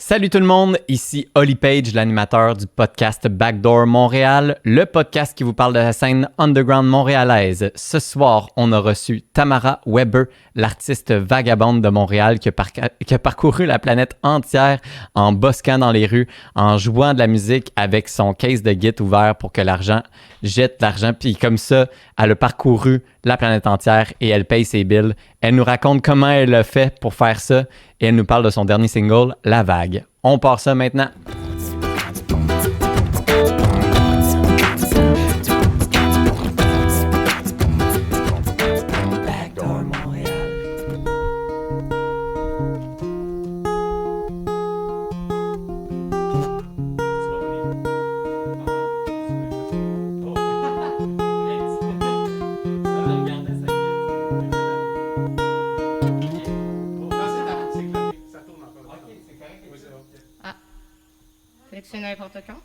Salut tout le monde, ici Oli Page, l'animateur du podcast Backdoor Montréal, le podcast qui vous parle de la scène underground montréalaise. Ce soir, on a reçu Tamara Weber, l'artiste vagabonde de Montréal qui a parcouru la planète entière en bosquant dans les rues, en jouant de la musique avec son case de git ouvert pour que l'argent jette l'argent. Puis comme ça, elle a parcouru la planète entière et elle paye ses bills. Elle nous raconte comment elle a fait pour faire ça et elle nous parle de son dernier single, La Vague. On part ça maintenant. Backdoor Montréal. C'est n'importe quand.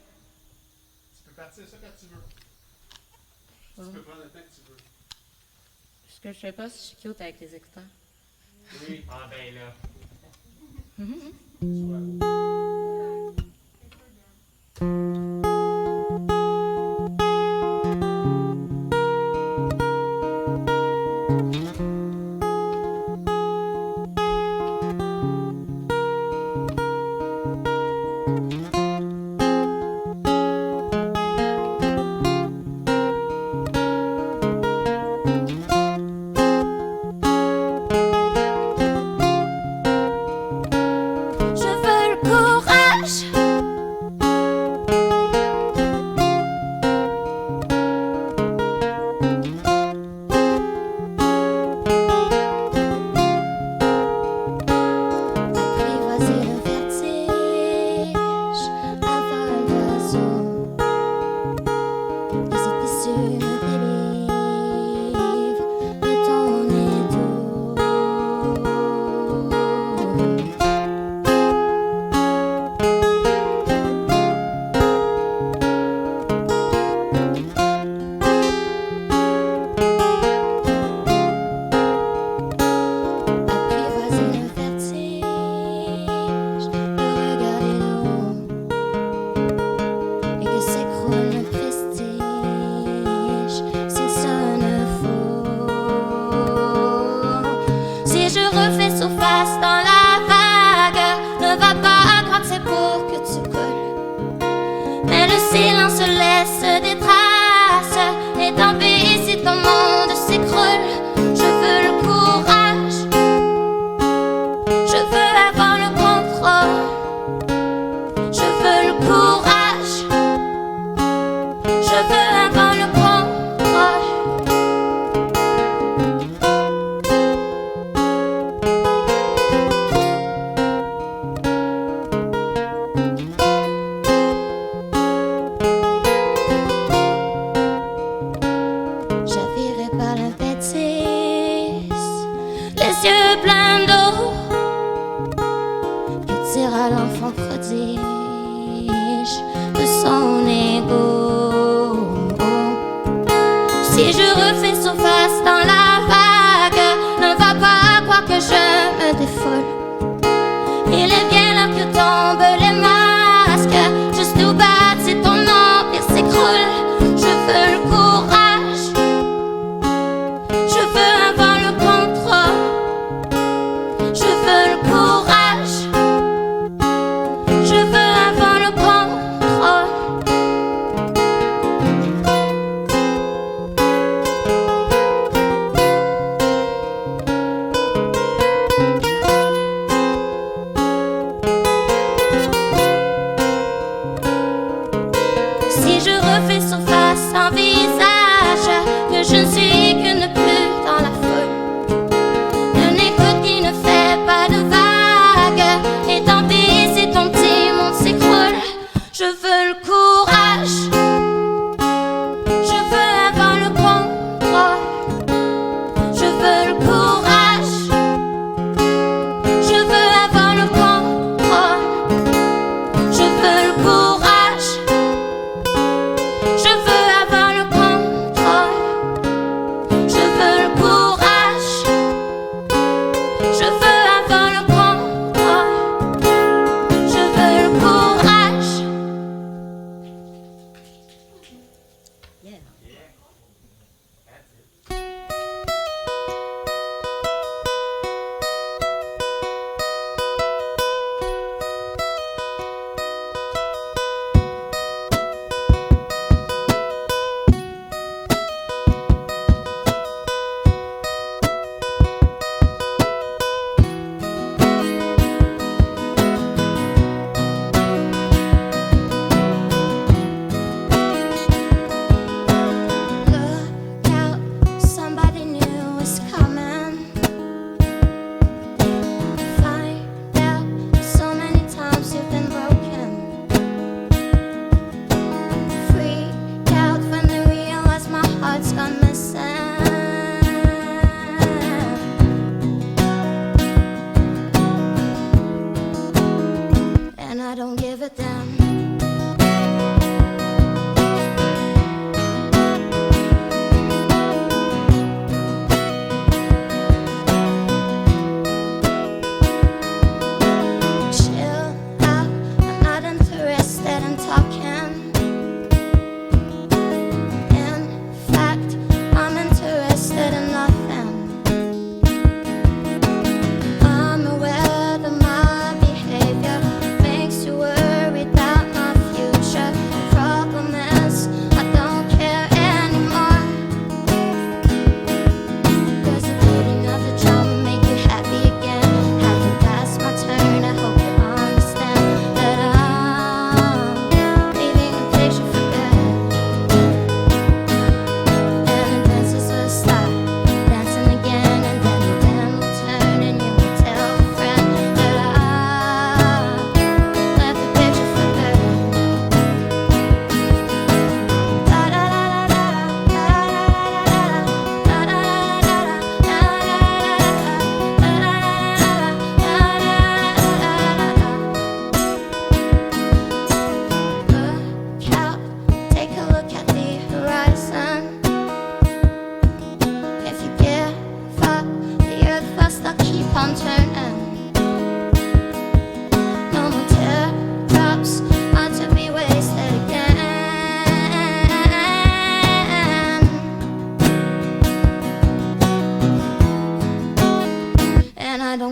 Tu peux partir ça quand tu veux. Tu peux prendre le temps que tu veux. Ce que je sais pas si je suis cute avec les écouteurs. Oui. Ah ben là. Je veux le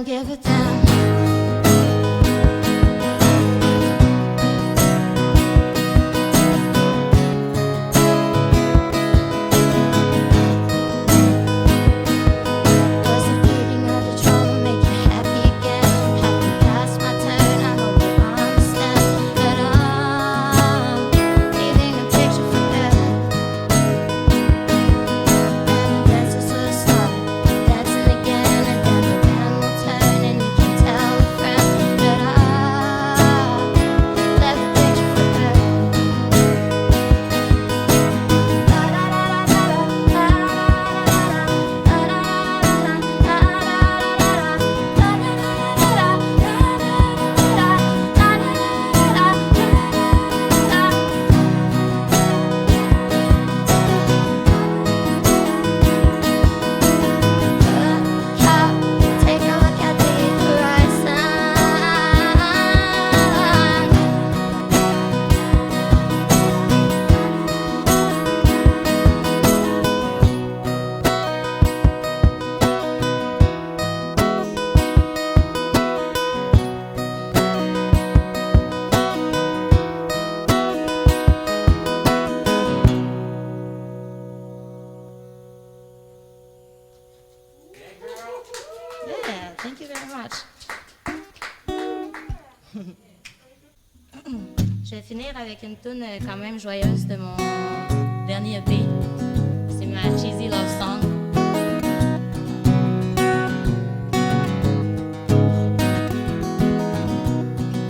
don't give a damn. Does the beating of the drum make you happy again? Have to pass my turn, I hope you understand that I'm leaving a picture for better. And the dancers will start dancing again, and then the band will turn, and you can tell a friend that I left a picture for better. Take a look at the horizon. Yeah, thank you very much. Je vais finir avec une tune quand même joyeuse de mon dernier EP. C'est ma Cheesy Love Song.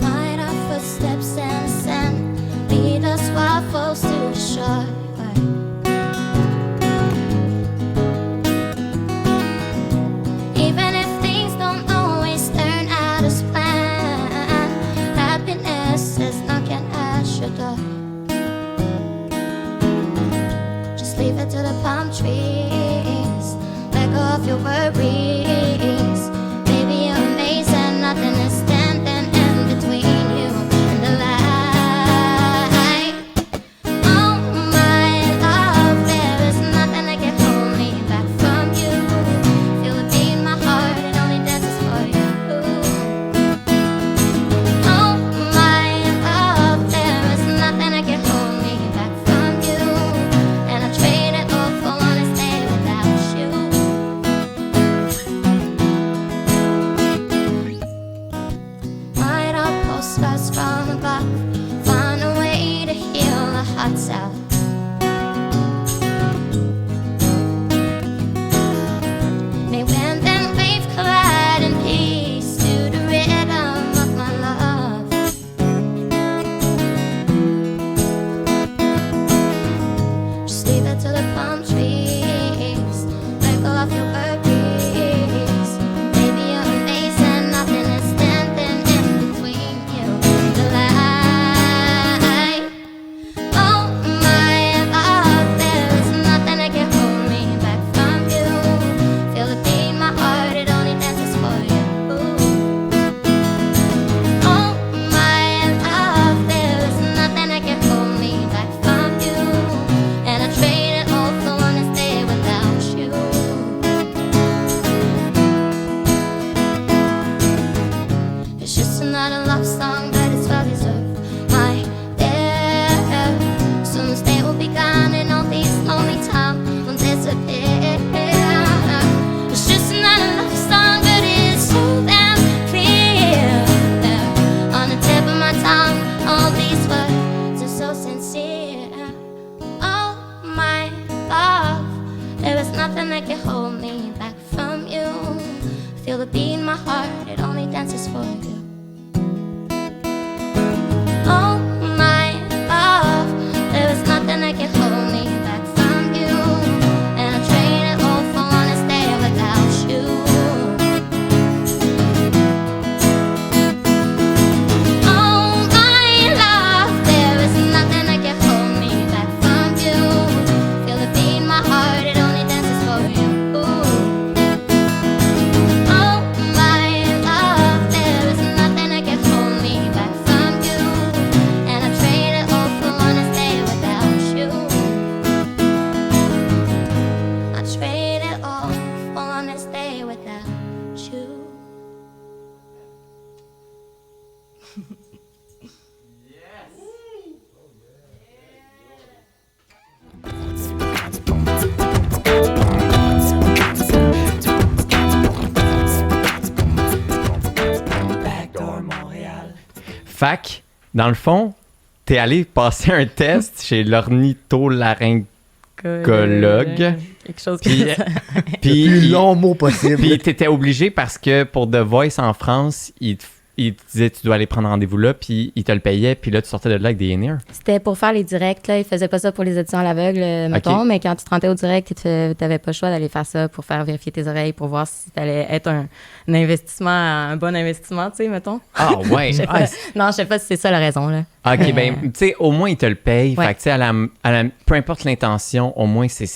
Might our footsteps and sand lead us while falls to the shore. Even if things don't always turn out as planned, happiness is knocking at your door. Just leave it to the palm trees. Let go of your worries. Baby, you're amazing. Nothing is standing in between you and the light. Oh my love, there is nothing that can hold me back from you. Feel the beat in my heart, it only dances for you. Oh my love, there is nothing that can hold me back from you. And I trade it all for honest day without you. Write our postcards from above, find a way to heal the hot south. May wind and wave collide in peace to the rhythm of my love. Just leave it to the palm trees. Let go of your worries. Baby, you're amazing. Nothing is standing in between you and the light. Oh my love, there is nothing that can hold me back from you. Feel the beat in my heart, it only dances for you. Oh my love, there is nothing that can hold me back from you. And I trade it all for one day without you. It's just another love song, but it's well deserved, my dear. Soon this day will be gone, and all these lonely times will disappear. It's just another love song, but it's so damn clear. On the tip of my tongue, all these words are so sincere. Oh my love, there is nothing that can hold me back from you. Feel the beat in my heart, it only dances for you. Oh my love, there is nothing that can hold me back from you. And I trade it all for honest day without you. Oh my love, there is nothing that can hold me back from you. Feel the beat in my heart, it only dances for you. Oh my love, there is Fac, dans le fond, t'es allé passer un test chez l'ornitholaryngologue. Quelque chose Puis, comme ça. puis, Le plus long mot possible. puis t'étais obligé parce que pour The Voice en France, il te disait tu dois aller prendre rendez-vous là, puis il te le payait, puis là tu sortais de là avec des in-ears. C'était pour faire les directs, là. Ils faisaient pas ça pour les auditions à l'aveugle, mettons, mais quand tu te rendais au direct, t'avais pas le choix d'aller faire ça pour faire vérifier tes oreilles, pour voir si t'allais être un investissement, un bon investissement, tu sais, mettons. Ah ouais. Je sais pas. Non, je sais pas si c'est ça la raison, là. Ok, ben, tu sais, au moins, il te le paye. Ouais. Fait que, tu sais, peu importe l'intention, au moins, c'est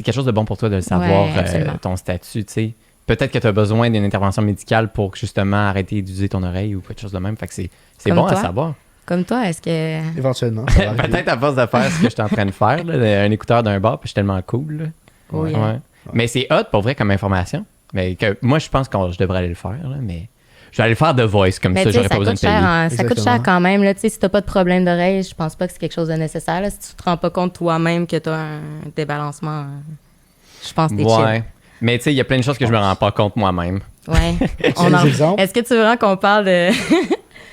quelque chose de bon pour toi de le savoir, Ouais, absolument. ton statut, tu sais. Peut-être que tu as besoin d'une intervention médicale pour justement arrêter d'user ton oreille ou quelque chose de même. Fait que c'est Comme bon à toi? savoir. Comme toi, est-ce que... Éventuellement. ça va arriver. Peut-être à force de faire ce que je suis en train de faire, là, un écouteur d'un bar, puis je suis tellement cool. Là. Oui, Ouais. hein. Mais c'est hot, pour vrai, comme information. Mais que, moi, je pense que je devrais aller le faire, là, mais je vais aller le faire The Voice, comme Mais ça, tu sais, j'aurais pas besoin de payer. ça coûte Exactement. cher quand même. Là. Tu sais, si tu n'as pas de problème d'oreille, je pense pas que c'est quelque chose de nécessaire. Là. Si tu te rends pas compte toi-même que tu as un débalancement, je pense que t'es Ouais. Mais tu sais, il y a plein de choses que je me rends pas compte moi-même. chill. Ouais. Tu as des exemples? Est-ce que tu veux vraiment qu'on parle de...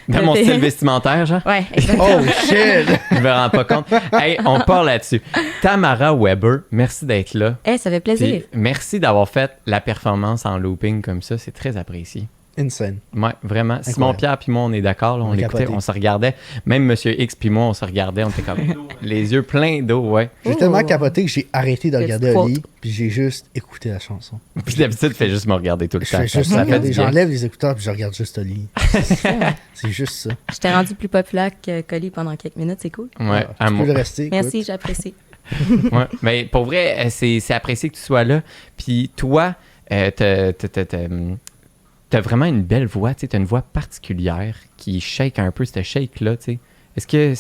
De de mon tes- style vestimentaire, genre. Ouais, exactement. Oh shit! Je me rends pas compte. Hey, on part là-dessus. Tamara Weber, merci d'être là. Hey, ça fait plaisir. Puis, merci d'avoir fait la performance en looping comme ça. C'est très apprécié. Insane. Ouais, vraiment. Simon-Pierre puis moi, on est d'accord. Là, on On a l'écoutait, capoté. on se regardait. Même Monsieur X puis moi, on se regardait. On était comme les yeux pleins d'eau, ouais. J'ai Oh. tellement capoté que j'ai arrêté de Petite regarder quote. Oli, puis j'ai juste écouté la chanson. Puis d'habitude, tu fais juste me regarder tout le Je temps. fais juste Ça fait regarder, du bien. j'enlève les écouteurs puis je regarde juste Oli. C'est juste ça. Je t'ai rendu plus populaire que Collie pendant quelques minutes, c'est cool. Ouais, Ah, à tu moi. peux le rester. écoute. Merci, j'apprécie. Ouais. Mais pour vrai, c'est apprécié que tu sois là. Puis toi, t'as vraiment une belle voix. Tu as une voix particulière qui shake un peu, cette shake-là. Tu sais. Est-ce que...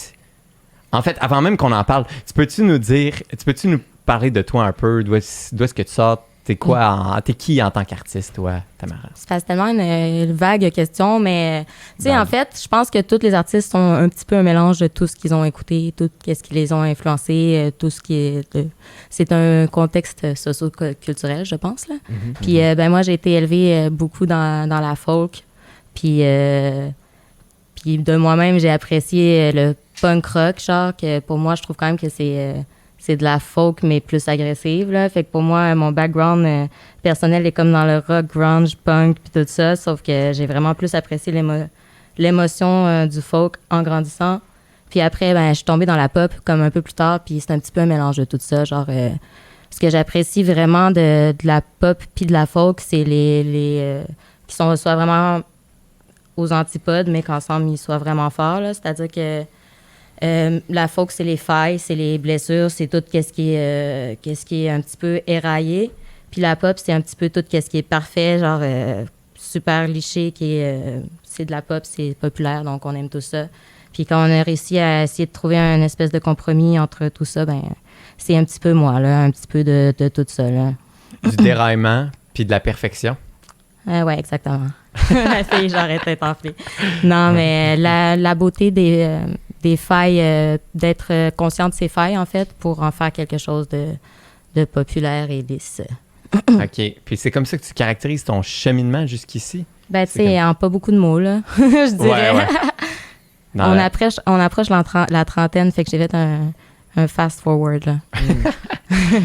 En fait, avant même qu'on en parle, tu peux-tu nous parler de toi un peu? D'où est-ce que tu sors? T'es qui en tant qu'artiste, toi, Tamara? C'est tellement une vague question, mais tu sais, Vague. en fait, je pense que tous les artistes sont un petit peu un mélange de tout ce qu'ils ont écouté, tout ce qui les ont influencés, tout ce qui est... C'est un contexte socio-culturel, je pense, là. Puis, ben moi, j'ai été élevée beaucoup dans la folk, puis de moi-même, j'ai apprécié le punk rock, genre, que pour moi, je trouve quand même que c'est de la folk, mais plus agressive, là. Fait que pour moi, mon background personnel est comme dans le rock, grunge, punk, puis tout ça, sauf que j'ai vraiment plus apprécié l'émotion du folk en grandissant. Puis après, ben, je suis tombée dans la pop comme un peu plus tard, puis c'est un petit peu un mélange de tout ça, genre... ce que j'apprécie vraiment de la pop puis de la folk, c'est les qui sont soit vraiment aux antipodes, mais qu'ensemble, ils soient vraiment forts, là. C'est-à-dire que la folk, c'est les failles, c'est les blessures, c'est tout qu'est-ce qui est un petit peu éraillé. Puis la pop, c'est un petit peu tout qu'est-ce qui est parfait, genre super liché, c'est de la pop, c'est populaire, donc on aime tout ça. Puis quand on a réussi à essayer de trouver un espèce de compromis entre tout ça, ben c'est un petit peu moi, là, un petit peu de tout ça, là. Du déraillement puis de la perfection? Ouais, exactement. La fille, j'arrête d'être enflée. Non, mais la beauté des failles, d'être conscient de ses failles, en fait, pour en faire quelque chose de populaire et lisse. OK. Puis c'est comme ça que tu caractérises ton cheminement jusqu'ici? Ben, tu C'est sais, en pas beaucoup de mots, là, je dirais. Ouais. Dans On la- approche la trentaine, fait que j'ai fait un fast-forward, là.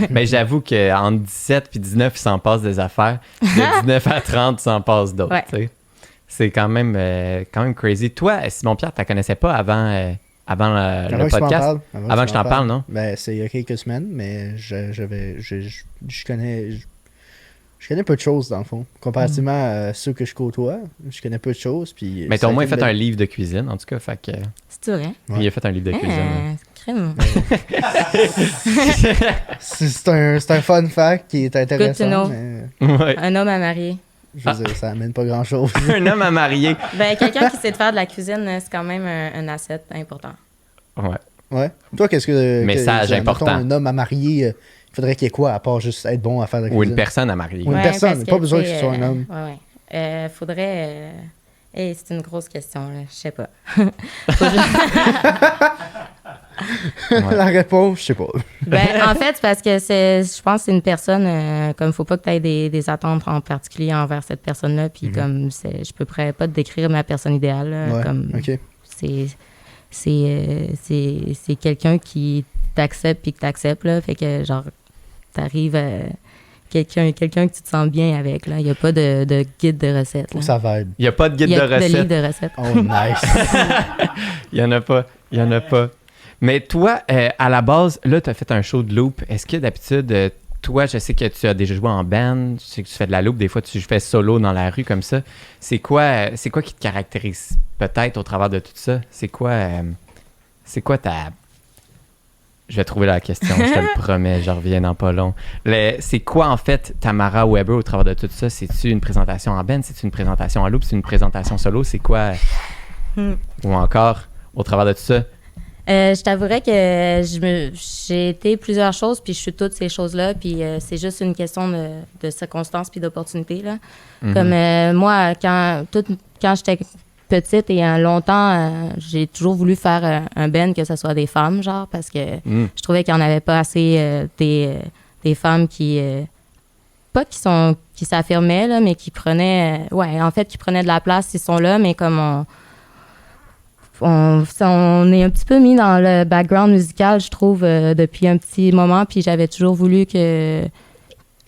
Ben, j'avoue qu'entre 17 puis 19, il s'en passe des affaires. De 19 à 30, il s'en passe d'autres. Ouais. Tu sais. C'est quand même crazy. Toi, Simon-Pierre, tu ne connaissais pas avant le Avant que je t'en podcast? parle, Avant que je t'en parle, non? Ben, c'est il y a quelques semaines, mais je connais peu de choses, dans le fond. Comparativement à ceux que je côtoie, je connais peu de choses. Puis Mais tu as au moins fait un livre de cuisine, en tout cas. Fait que, C'est vrai? Ouais. Il a fait un livre de cuisine. hein. Crime. C'est un fun fact qui est to intéressant, know. mais Ouais. Un homme à marier. je veux dire, ça amène pas grand-chose. Un homme à marier. Ben, quelqu'un qui sait de faire de la cuisine, c'est quand même un asset important. Ouais. Ouais. Toi, qu'est-ce que... Message mettons, important. un homme à marier, il faudrait qu'il y ait quoi, à part juste être bon à faire de la Ou cuisine? une personne à marier. Ou une personne, parce pas besoin tu sais, que ce soit un homme. Ouais. Faudrait... c'est une grosse question, là. Je sais pas. Ouais. La réponse, je sais pas. Ben, en fait, c'est parce que je pense que c'est une personne, comme faut pas que tu aies des attentes en particulier envers cette personne-là, puis comme je peux pas te décrire ma personne idéale, là, Ouais, comme ok. c'est quelqu'un qui t'accepte puis que t'acceptes, là. Fait que, genre, t'arrives à quelqu'un que tu te sens bien avec, là. Il n'y a pas de guide de recettes, là. Faut que ça vibe. Il n'y a pas de guide Il y de a de recettes. livre de recettes. Oh, nice. Il y en a pas. Mais toi, à la base, là, tu as fait un show de loop. Est-ce que d'habitude, toi, je sais que tu as déjà joué en band, je sais que tu fais de la loop, des fois tu fais solo dans la rue comme ça. C'est quoi qui te caractérise peut-être au travers de tout ça? C'est quoi ta... Je vais trouver la question, je te le promets, je reviens dans pas long. C'est quoi en fait Tamara Weber au travers de tout ça? C'est-tu une présentation en band? C'est-tu une présentation en loop? C'est une présentation solo? C'est quoi? Ou encore, au travers de tout ça? Je t'avouerais que j'ai été plusieurs choses, puis je suis toutes ces choses-là, puis c'est juste une question de circonstances puis d'opportunités, là. Comme moi, quand j'étais petite et longtemps, j'ai toujours voulu faire un band que ce soit des femmes, genre, parce que je trouvais qu'il n'y en avait pas assez des femmes qui s'affirmaient, là, mais qui prenaient de la place, ils sont là, mais comme on est un petit peu mis dans le background musical, je trouve, depuis un petit moment, puis j'avais toujours voulu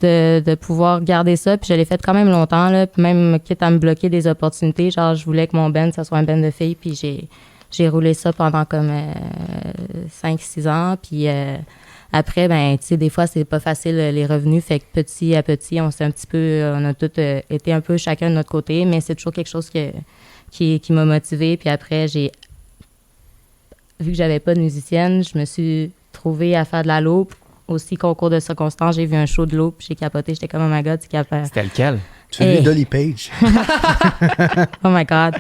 de pouvoir garder ça, puis je l'ai fait quand même longtemps, là, puis même quitte à me bloquer des opportunités, genre je voulais que mon band, ça soit un band de filles, puis j'ai roulé ça pendant comme 5-6 ans, puis après, ben, tu sais, des fois, c'est pas facile les revenus, fait que petit à petit, on a tous été un peu chacun de notre côté, mais c'est toujours quelque chose qui m'a motivée. Puis après, vu que j'avais pas de musicienne, je me suis trouvée à faire de la loupe. Aussi, concours de circonstances, j'ai vu un show de loupe, j'ai capoté, j'étais comme, oh my God, c'est capable. C'était lequel? Celui d'Ollie Page. Oh my God.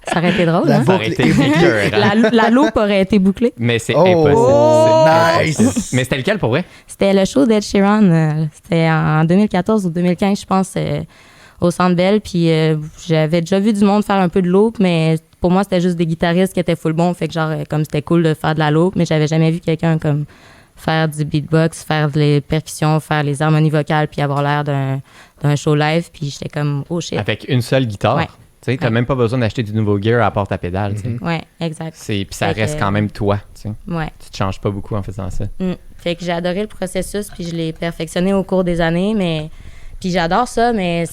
Ça aurait été drôle, hein? Ça aurait été écœurant. La loupe aurait été bouclée. Mais c'est Oh, impossible. nice! Mais c'était lequel pour vrai? C'était le show d'Ed Sheeran. C'était en 2014 ou 2015, je pense, au Centre Bell. Puis j'avais déjà vu du monde faire un peu de loupe, mais pour moi, c'était juste des guitaristes qui étaient full bons. Fait que genre, comme c'était cool de faire de la loupe, mais j'avais jamais vu quelqu'un comme faire du beatbox, faire des percussions, faire les harmonies vocales, puis avoir l'air d'un show live. Puis j'étais comme, oh shit. Avec une seule guitare. Ouais. Tu sais, t'as même pas besoin d'acheter du nouveau gear à part ta pédale. Tu sais. Ouais, exact. Puis ça Fait que, reste quand même toi. Tu sais. Ouais. Tu te changes pas beaucoup en faisant ça. Fait que j'ai adoré le processus, puis je l'ai perfectionné au cours des années, mais puis j'adore ça, mais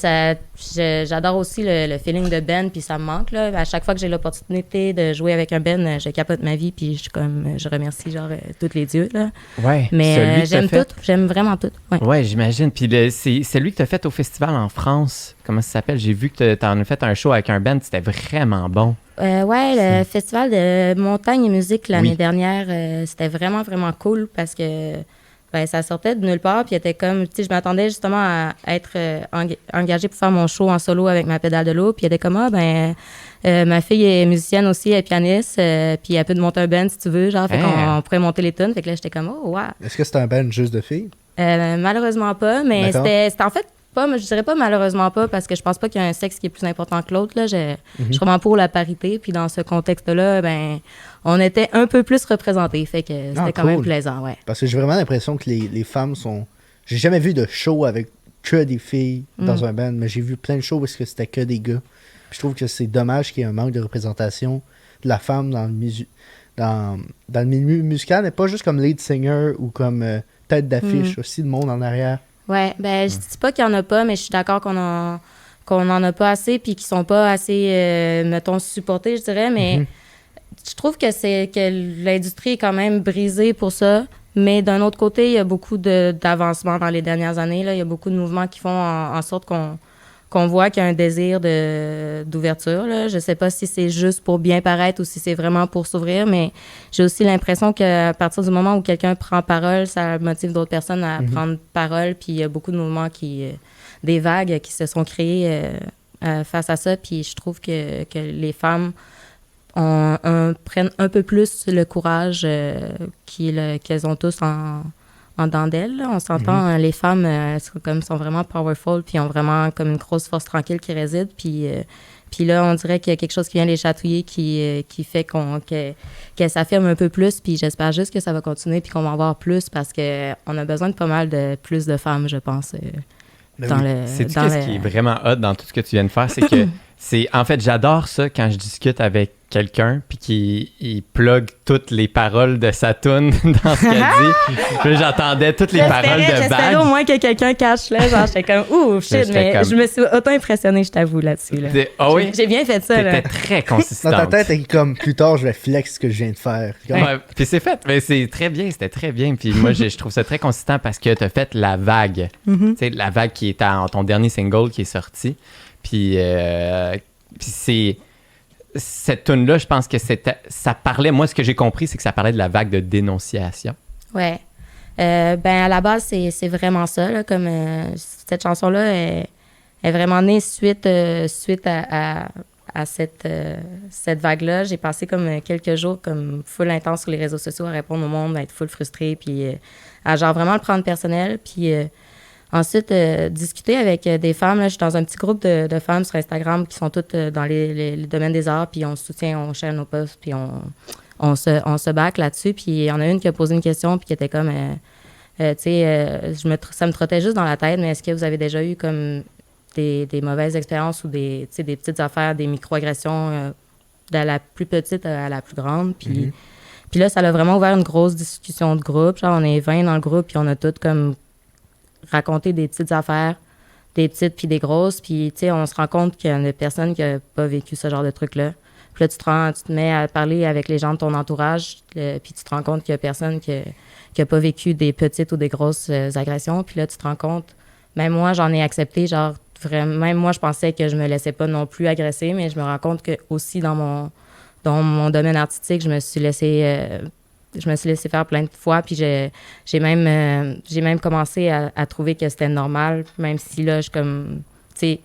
j'adore aussi le feeling de band, puis ça me manque, là. À chaque fois que j'ai l'opportunité de jouer avec un band, je capote ma vie, puis je remercie genre tous les dieux, là. Ouais. Mais j'aime vraiment tout. Ouais, j'imagine. Puis c'est celui que t'as fait au festival en France. Comment ça s'appelle? J'ai vu que t'en as fait un show avec un band, c'était vraiment bon. Le festival de montagne et musique l'année dernière, c'était vraiment, vraiment cool parce que ça sortait de nulle part, puis était comme, tu sais, je m'attendais justement à être engagée pour faire mon show en solo avec ma pédale de l'eau, puis il était comme, ma fille est musicienne aussi, elle est pianiste, puis elle peut te monter un band si tu veux, genre, fait qu'on pourrait monter les tunes, fait que là, j'étais comme, oh, wow. Est-ce que c'est un band juste de filles? Malheureusement pas, mais D'accord. c'était en fait je dirais pas malheureusement pas, parce que je pense pas qu'il y a un sexe qui est plus important que l'autre, là. Je suis vraiment pour la parité, puis dans ce contexte-là, on était un peu plus représentés, fait que c'était quand même plaisant, ouais. Parce que j'ai vraiment l'impression que les femmes sont... J'ai jamais vu de show avec que des filles dans un band, mais j'ai vu plein de shows parce que c'était que des gars. Puis je trouve que c'est dommage qu'il y ait un manque de représentation de la femme dans le milieu musical, mais pas juste comme lead singer ou comme tête d'affiche, aussi de monde en arrière. Ouais, je dis pas qu'il y en a pas, mais je suis d'accord qu'on en a pas assez, puis qu'ils sont pas assez, mettons, supportés, je dirais, mais je trouve que l'industrie est quand même brisée pour ça. Mais d'un autre côté, il y a beaucoup d'avancements dans les dernières années, là. Il y a beaucoup de mouvements qui font en sorte qu'on voit qu'il y a un désir d'ouverture, là. Je sais pas si c'est juste pour bien paraître ou si c'est vraiment pour s'ouvrir, mais j'ai aussi l'impression qu'à partir du moment où quelqu'un prend parole, ça motive d'autres personnes à prendre parole, puis il y a beaucoup de mouvements des vagues qui se sont créées face à ça, puis je trouve que les femmes prennent un peu plus le courage qu'elles ont tous en dedans d'elles, là. On s'entend, les femmes sont vraiment powerful, puis ont vraiment comme une grosse force tranquille qui réside, puis là, on dirait qu'il y a quelque chose qui vient les chatouiller qui fait qu'elles s'affirment un peu plus, puis j'espère juste que ça va continuer, puis qu'on va en voir plus, parce qu'on a besoin de pas mal de plus de femmes, je pense, Sais-tu ce qui est vraiment hot dans tout ce que tu viens de faire? C'est que en fait, j'adore ça quand je discute avec quelqu'un puis qu'il plug toutes les paroles de sa tune dans ce qu'elle dit. Puis là, j'entendais toutes les paroles de J'espérais au Vague. moins que quelqu'un cache là. Genre, j'étais comme, ouh, shit, J'étais mais comme- je me suis auto-impressionnée, je t'avoue, là-dessus. Là. Ah oui? J'ai bien fait ça, là. T'étais très Dans consistante. ta tête, t'es comme plus tard, je vais flex ce que je viens de faire. Comme, Ouais, puis c'est fait, mais c'est très bien, c'était très bien. Puis moi, je trouve ça très consistant parce que t'as fait La Vague. Mhm. Tu sais, La Vague qui est ton dernier single qui est sorti. Puis c'est... Cette tune-là, je pense que ça parlait... Moi, ce que j'ai compris, c'est que ça parlait de la vague de dénonciation. Ouais. Ben, à la base, c'est vraiment ça, là, comme cette chanson-là est vraiment née suite à cette vague-là. J'ai passé comme quelques jours comme full intense sur les réseaux sociaux à répondre au monde, à être full frustrée, puis à genre vraiment le prendre personnel. Puis ensuite, discuter avec des femmes. Là, je suis dans un petit groupe de femmes sur Instagram qui sont toutes dans les domaines des arts, puis on se soutient, on share nos posts, puis on se back là-dessus. Puis il y en a une qui a posé une question, puis qui était comme, tu sais, ça me trottait juste dans la tête, mais est-ce que vous avez déjà eu comme des mauvaises expériences ou des petites affaires, des microagressions de la plus petite à la plus grande? Puis, puis là, ça a vraiment ouvert une grosse discussion de groupe. Genre, on est 20 dans le groupe, puis on a toutes comme raconté des petites affaires, des petites puis des grosses. Puis, tu sais, on se rend compte qu'il y a des personnes qui n'ont pas vécu ce genre de truc-là. Puis là, tu te mets à parler avec les gens de ton entourage, puis tu te rends compte qu'il y a personne qui n'a pas vécu des petites ou des grosses agressions. Puis là, tu te rends compte, même moi, j'en ai accepté, genre, vraiment, même moi, je pensais que je me laissais pas non plus agresser, mais je me rends compte que aussi dans mon domaine artistique, je me suis laissé faire plein de fois, puis j'ai même commencé à trouver que c'était normal, même si là, je comme, tu sais.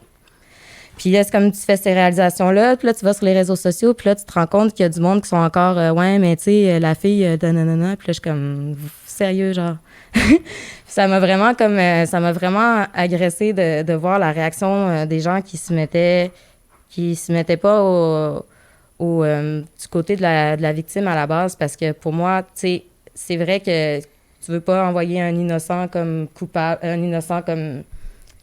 Puis là, c'est comme tu fais ces réalisations-là, puis là, tu vas sur les réseaux sociaux, puis là, tu te rends compte qu'il y a du monde qui sont encore, ouais, mais tu sais, la fille de nanana, puis là, je suis comme, sérieux, genre. Ça m'a vraiment agressé de voir la réaction des gens qui se mettaient pas du côté de la victime à la base, parce que pour moi, tu sais, c'est vrai que tu veux pas envoyer un innocent comme coupable, un innocent comme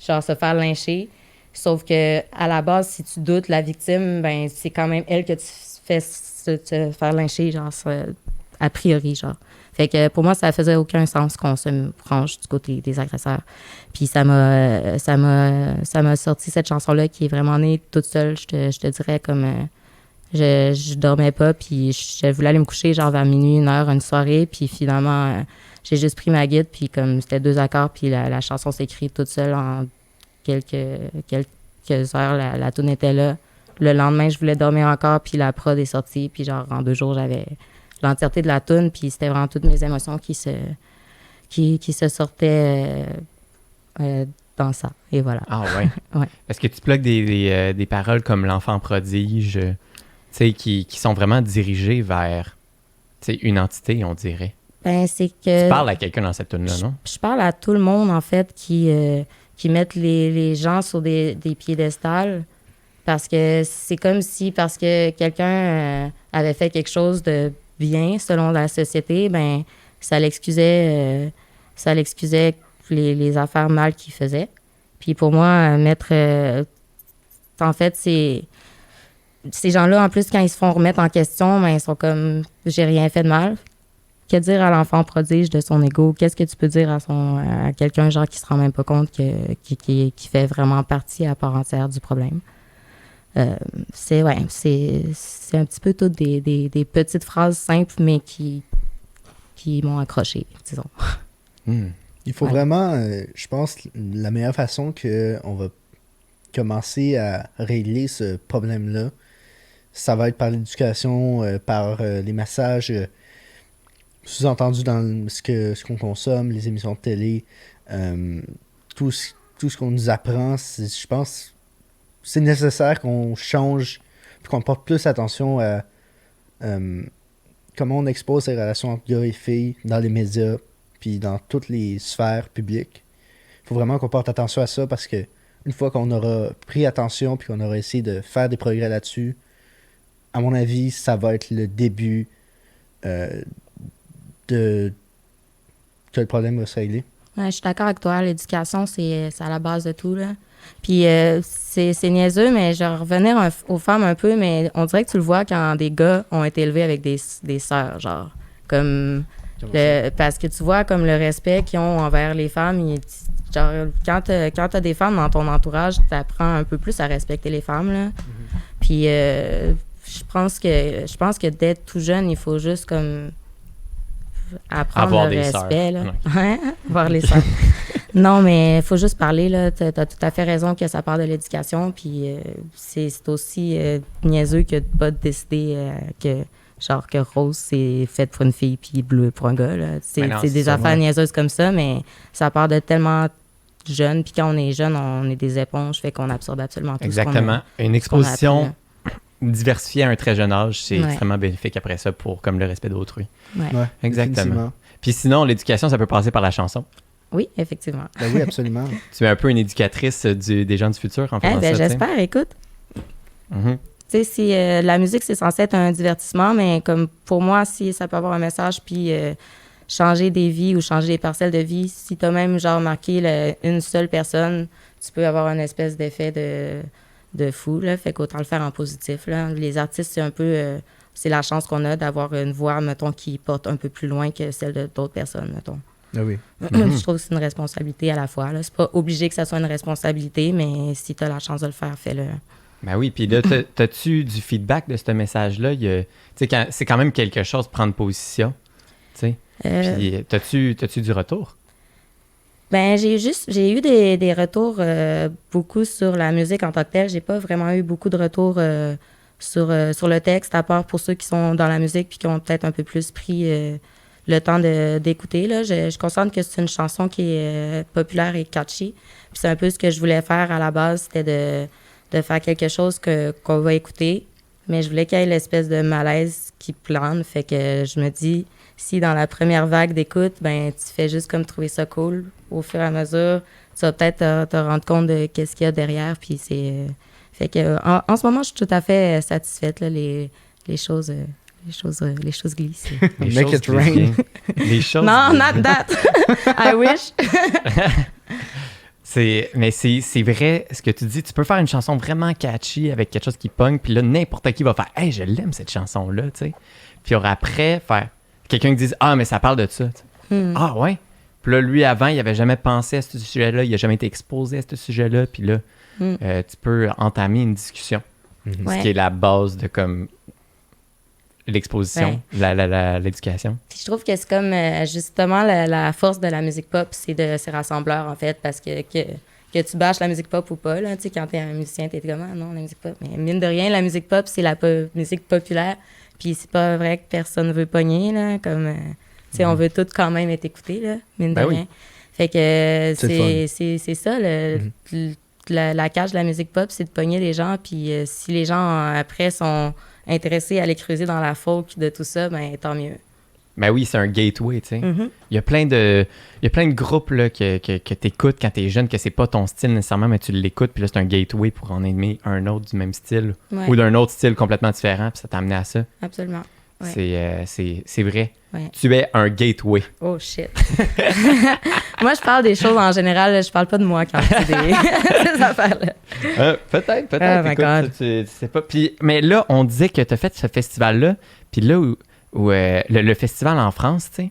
genre se faire lyncher, sauf que à la base, si tu doutes la victime, ben c'est quand même elle que tu fais te faire lyncher, genre a priori, genre. Fait que pour moi, ça faisait aucun sens qu'on se range du côté des agresseurs. Puis ça m'a sorti cette chanson-là qui est vraiment née toute seule, je te dirais, comme je dormais pas, puis je voulais aller me coucher genre vers minuit, 1h, une soirée, puis finalement, j'ai juste pris ma guitare, puis comme c'était 2 accords, puis la chanson s'écrit toute seule en quelques heures, la tune était là. Le lendemain, je voulais dormir encore, puis la prod est sortie, puis genre en 2 jours, j'avais l'entièreté de la tune, puis c'était vraiment toutes mes émotions qui se sortaient dans ça, et voilà. Ah ouais? Ouais. Est-ce que tu plugues des paroles comme l'enfant prodige, tu sais, qui sont vraiment dirigées vers, tu sais, une entité, on dirait? Ben, c'est que... Tu parles à quelqu'un dans cette tune-là, non? Je parle à tout le monde, en fait, qui mettent les gens sur des piédestals, parce que c'est comme si, parce que quelqu'un avait fait quelque chose de bien, selon la société, ben ça l'excusait les affaires mal qu'il faisait. Puis pour moi, en fait, ces gens-là, en plus, quand ils se font remettre en question, ben ils sont comme, j'ai rien fait de mal. Que dire à l'enfant prodige de son ego? Qu'est-ce que tu peux dire à quelqu'un genre qui se rend même pas compte qui fait vraiment partie à part entière du problème? C'est un petit peu toutes des petites phrases simples, mais qui m'ont accroché, disons. Il faut vraiment, je pense, la meilleure façon qu'on va commencer à régler ce problème-là, ça va être par l'éducation, par les messages sous-entendus dans ce qu'on consomme, les émissions de télé, tout ce qu'on nous apprend, je pense c'est nécessaire qu'on change puis qu'on porte plus attention à comment on expose les relations entre gars et filles dans les médias puis dans toutes les sphères publiques. Il faut vraiment qu'on porte attention à ça parce que une fois qu'on aura pris attention puis qu'on aura essayé de faire des progrès là-dessus, à mon avis, ça va être le début que le problème va se régler. Ouais, je suis d'accord avec toi. L'éducation, c'est à la base de tout, là. Puis c'est niaiseux, mais je vais revenir aux femmes un peu, mais on dirait que tu le vois quand des gars ont été élevés avec des sœurs, genre. Comme parce que tu vois comme le respect qu'ils ont envers les femmes. Genre, quand t'as des femmes dans ton entourage, t'apprends un peu plus à respecter les femmes, là. Puis je pense que dès tout jeune, il faut juste comme apprendre Avoir le des respect, sœurs. là. Ouais, avoir les sœurs. Non, mais il faut juste parler, là. T'as tout à fait raison que ça part de l'éducation, puis c'est aussi niaiseux que de pas décider que rose, c'est fait pour une fille, puis bleu pour un gars, là. C'est des affaires niaiseuses comme ça, mais ça part de tellement jeune, puis quand on est jeune, on est des éponges, fait qu'on absorbe absolument tout. Exactement. Une exposition diversifiée à un très jeune âge, c'est extrêmement bénéfique après ça pour comme le respect d'autrui. Ouais. Exactement. Puis sinon, l'éducation, ça peut passer par la chanson. Oui, effectivement. Ben oui, absolument. Tu es un peu une éducatrice des gens du futur en faisant ça. J'espère, écoute. Mm-hmm. Tu sais, si la musique, c'est censé être un divertissement, mais comme pour moi, si ça peut avoir un message, puis changer des vies ou changer des parcelles de vie, si tu as même genre marqué une seule personne, tu peux avoir une espèce d'effet de fou, là. Fait qu'autant le faire en positif, là. Les artistes, c'est un peu... c'est la chance qu'on a d'avoir une voix, mettons, qui porte un peu plus loin que celle d'autres personnes, mettons. Ah oui. Je trouve que c'est une responsabilité à la fois, là. C'est pas obligé que ça soit une responsabilité, mais si tu as la chance de le faire, fais-le. Ben oui, puis là, t'as-tu du feedback de ce message-là? Tu sais, c'est quand même quelque chose de prendre position, tu sais. Puis t'as-tu du retour? Ben j'ai eu des retours beaucoup sur la musique en tant que telle. J'ai pas vraiment eu beaucoup de retours sur le texte, à part pour ceux qui sont dans la musique puis qui ont peut-être un peu plus pris le temps d'écouter, là. Je constate que c'est une chanson qui est populaire et catchy. Puis c'est un peu ce que je voulais faire à la base, c'était de faire quelque chose qu'on va écouter. Mais je voulais qu'il y ait l'espèce de malaise qui plane. Fait que je me dis, si dans la première vague d'écoute, ben tu fais juste comme trouver ça cool, au fur et à mesure, tu vas peut-être te rendre compte de qu'est-ce qu'il y a derrière. Puis c'est... fait que en ce moment, je suis tout à fait satisfaite, là, les choses glissent. Make it rain. Les choses... Non, not that. I wish. Mais c'est vrai, ce que tu dis, tu peux faire une chanson vraiment catchy avec quelque chose qui pogne, puis là, n'importe qui va faire « Hey, je l'aime cette chanson-là », tu sais. Puis après, faire quelqu'un qui dise « Ah, mais ça parle de ça. » Ah, ouais. Puis là, lui, avant, il n'avait jamais pensé à ce sujet-là, il n'a jamais été exposé à ce sujet-là, puis là, tu peux entamer une discussion. Ce qui est la base de comme l'exposition, l'éducation. Puis je trouve que c'est comme justement la force de la musique pop, c'est rassembleur en fait, parce que tu bâches la musique pop ou pas, là, tu sais, quand t'es un musicien, t'es comme « non, la musique pop ». Mais mine de rien, la musique pop, c'est la musique populaire, puis c'est pas vrai que personne veut pogner, là, comme, tu sais, on veut tous quand même être écoutés, là, mine de rien. Oui. Fait que c'est ça, la cage de la musique pop, c'est de pogner les gens, puis si les gens, après, sont intéressés à aller creuser dans la folk de tout ça, ben tant mieux. Ben oui, c'est un gateway, tu sais. Il y a plein de groupes là, que tu écoutes quand tu es jeune, que c'est pas ton style nécessairement, mais tu l'écoutes, puis là, c'est un gateway pour en aimer un autre du même style ou d'un autre style complètement différent, puis ça t'a amené à ça. Absolument. Ouais. C'est vrai. Ouais. Tu es un gateway. Oh shit. Moi, je parle des choses en général, je parle pas de moi quand je dis ces affaires-là. Peut-être. Oh my God. Tu sais pas. Puis, mais là, on disait que tu as fait ce festival-là, puis là où le festival en France, tu sais.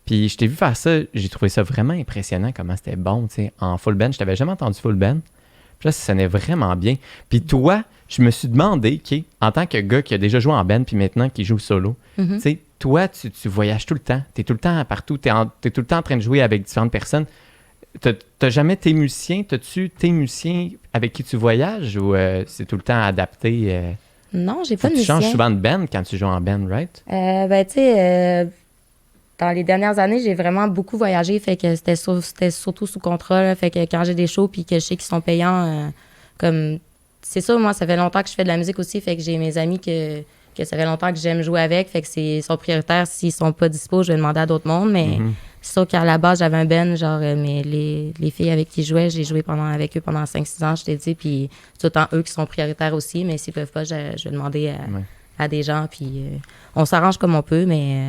Puis je t'ai vu faire ça, j'ai trouvé ça vraiment impressionnant comment c'était bon, tu sais. En full band, je t'avais jamais entendu full band. Puis là, ça sonnait vraiment bien. Puis toi, je me suis demandé, en tant que gars qui a déjà joué en band, puis maintenant qui joue solo, tu sais, toi, tu voyages tout le temps. Tu es tout le temps partout. Tu es tout le temps en train de jouer avec différentes personnes. T'as jamais tes musiciens? T'as-tu tes musiciens avec qui tu voyages ou c'est tout le temps adapté? Non, j'ai pas de musiciens. Tu changes souvent de band quand tu joues en band, right? Ben, tu sais, dans les dernières années, j'ai vraiment beaucoup voyagé. Fait que c'était surtout sous contrat. Là, fait que quand j'ai des shows puis que je sais qu'ils sont payants, comme... C'est ça, moi, ça fait longtemps que je fais de la musique aussi. Fait que j'ai mes amis que ça fait longtemps que j'aime jouer avec. Fait que ils sont prioritaires. S'ils sont pas dispo, je vais demander à d'autres mondes. Mais c'est sûr qu'à la base, j'avais un band, genre, mais les filles avec qui je jouais, j'ai joué avec eux pendant 5-6 ans, je t'ai dit. Puis c'est autant eux qui sont prioritaires aussi. Mais s'ils peuvent pas, je vais demander à des gens. Puis on s'arrange comme on peut, mais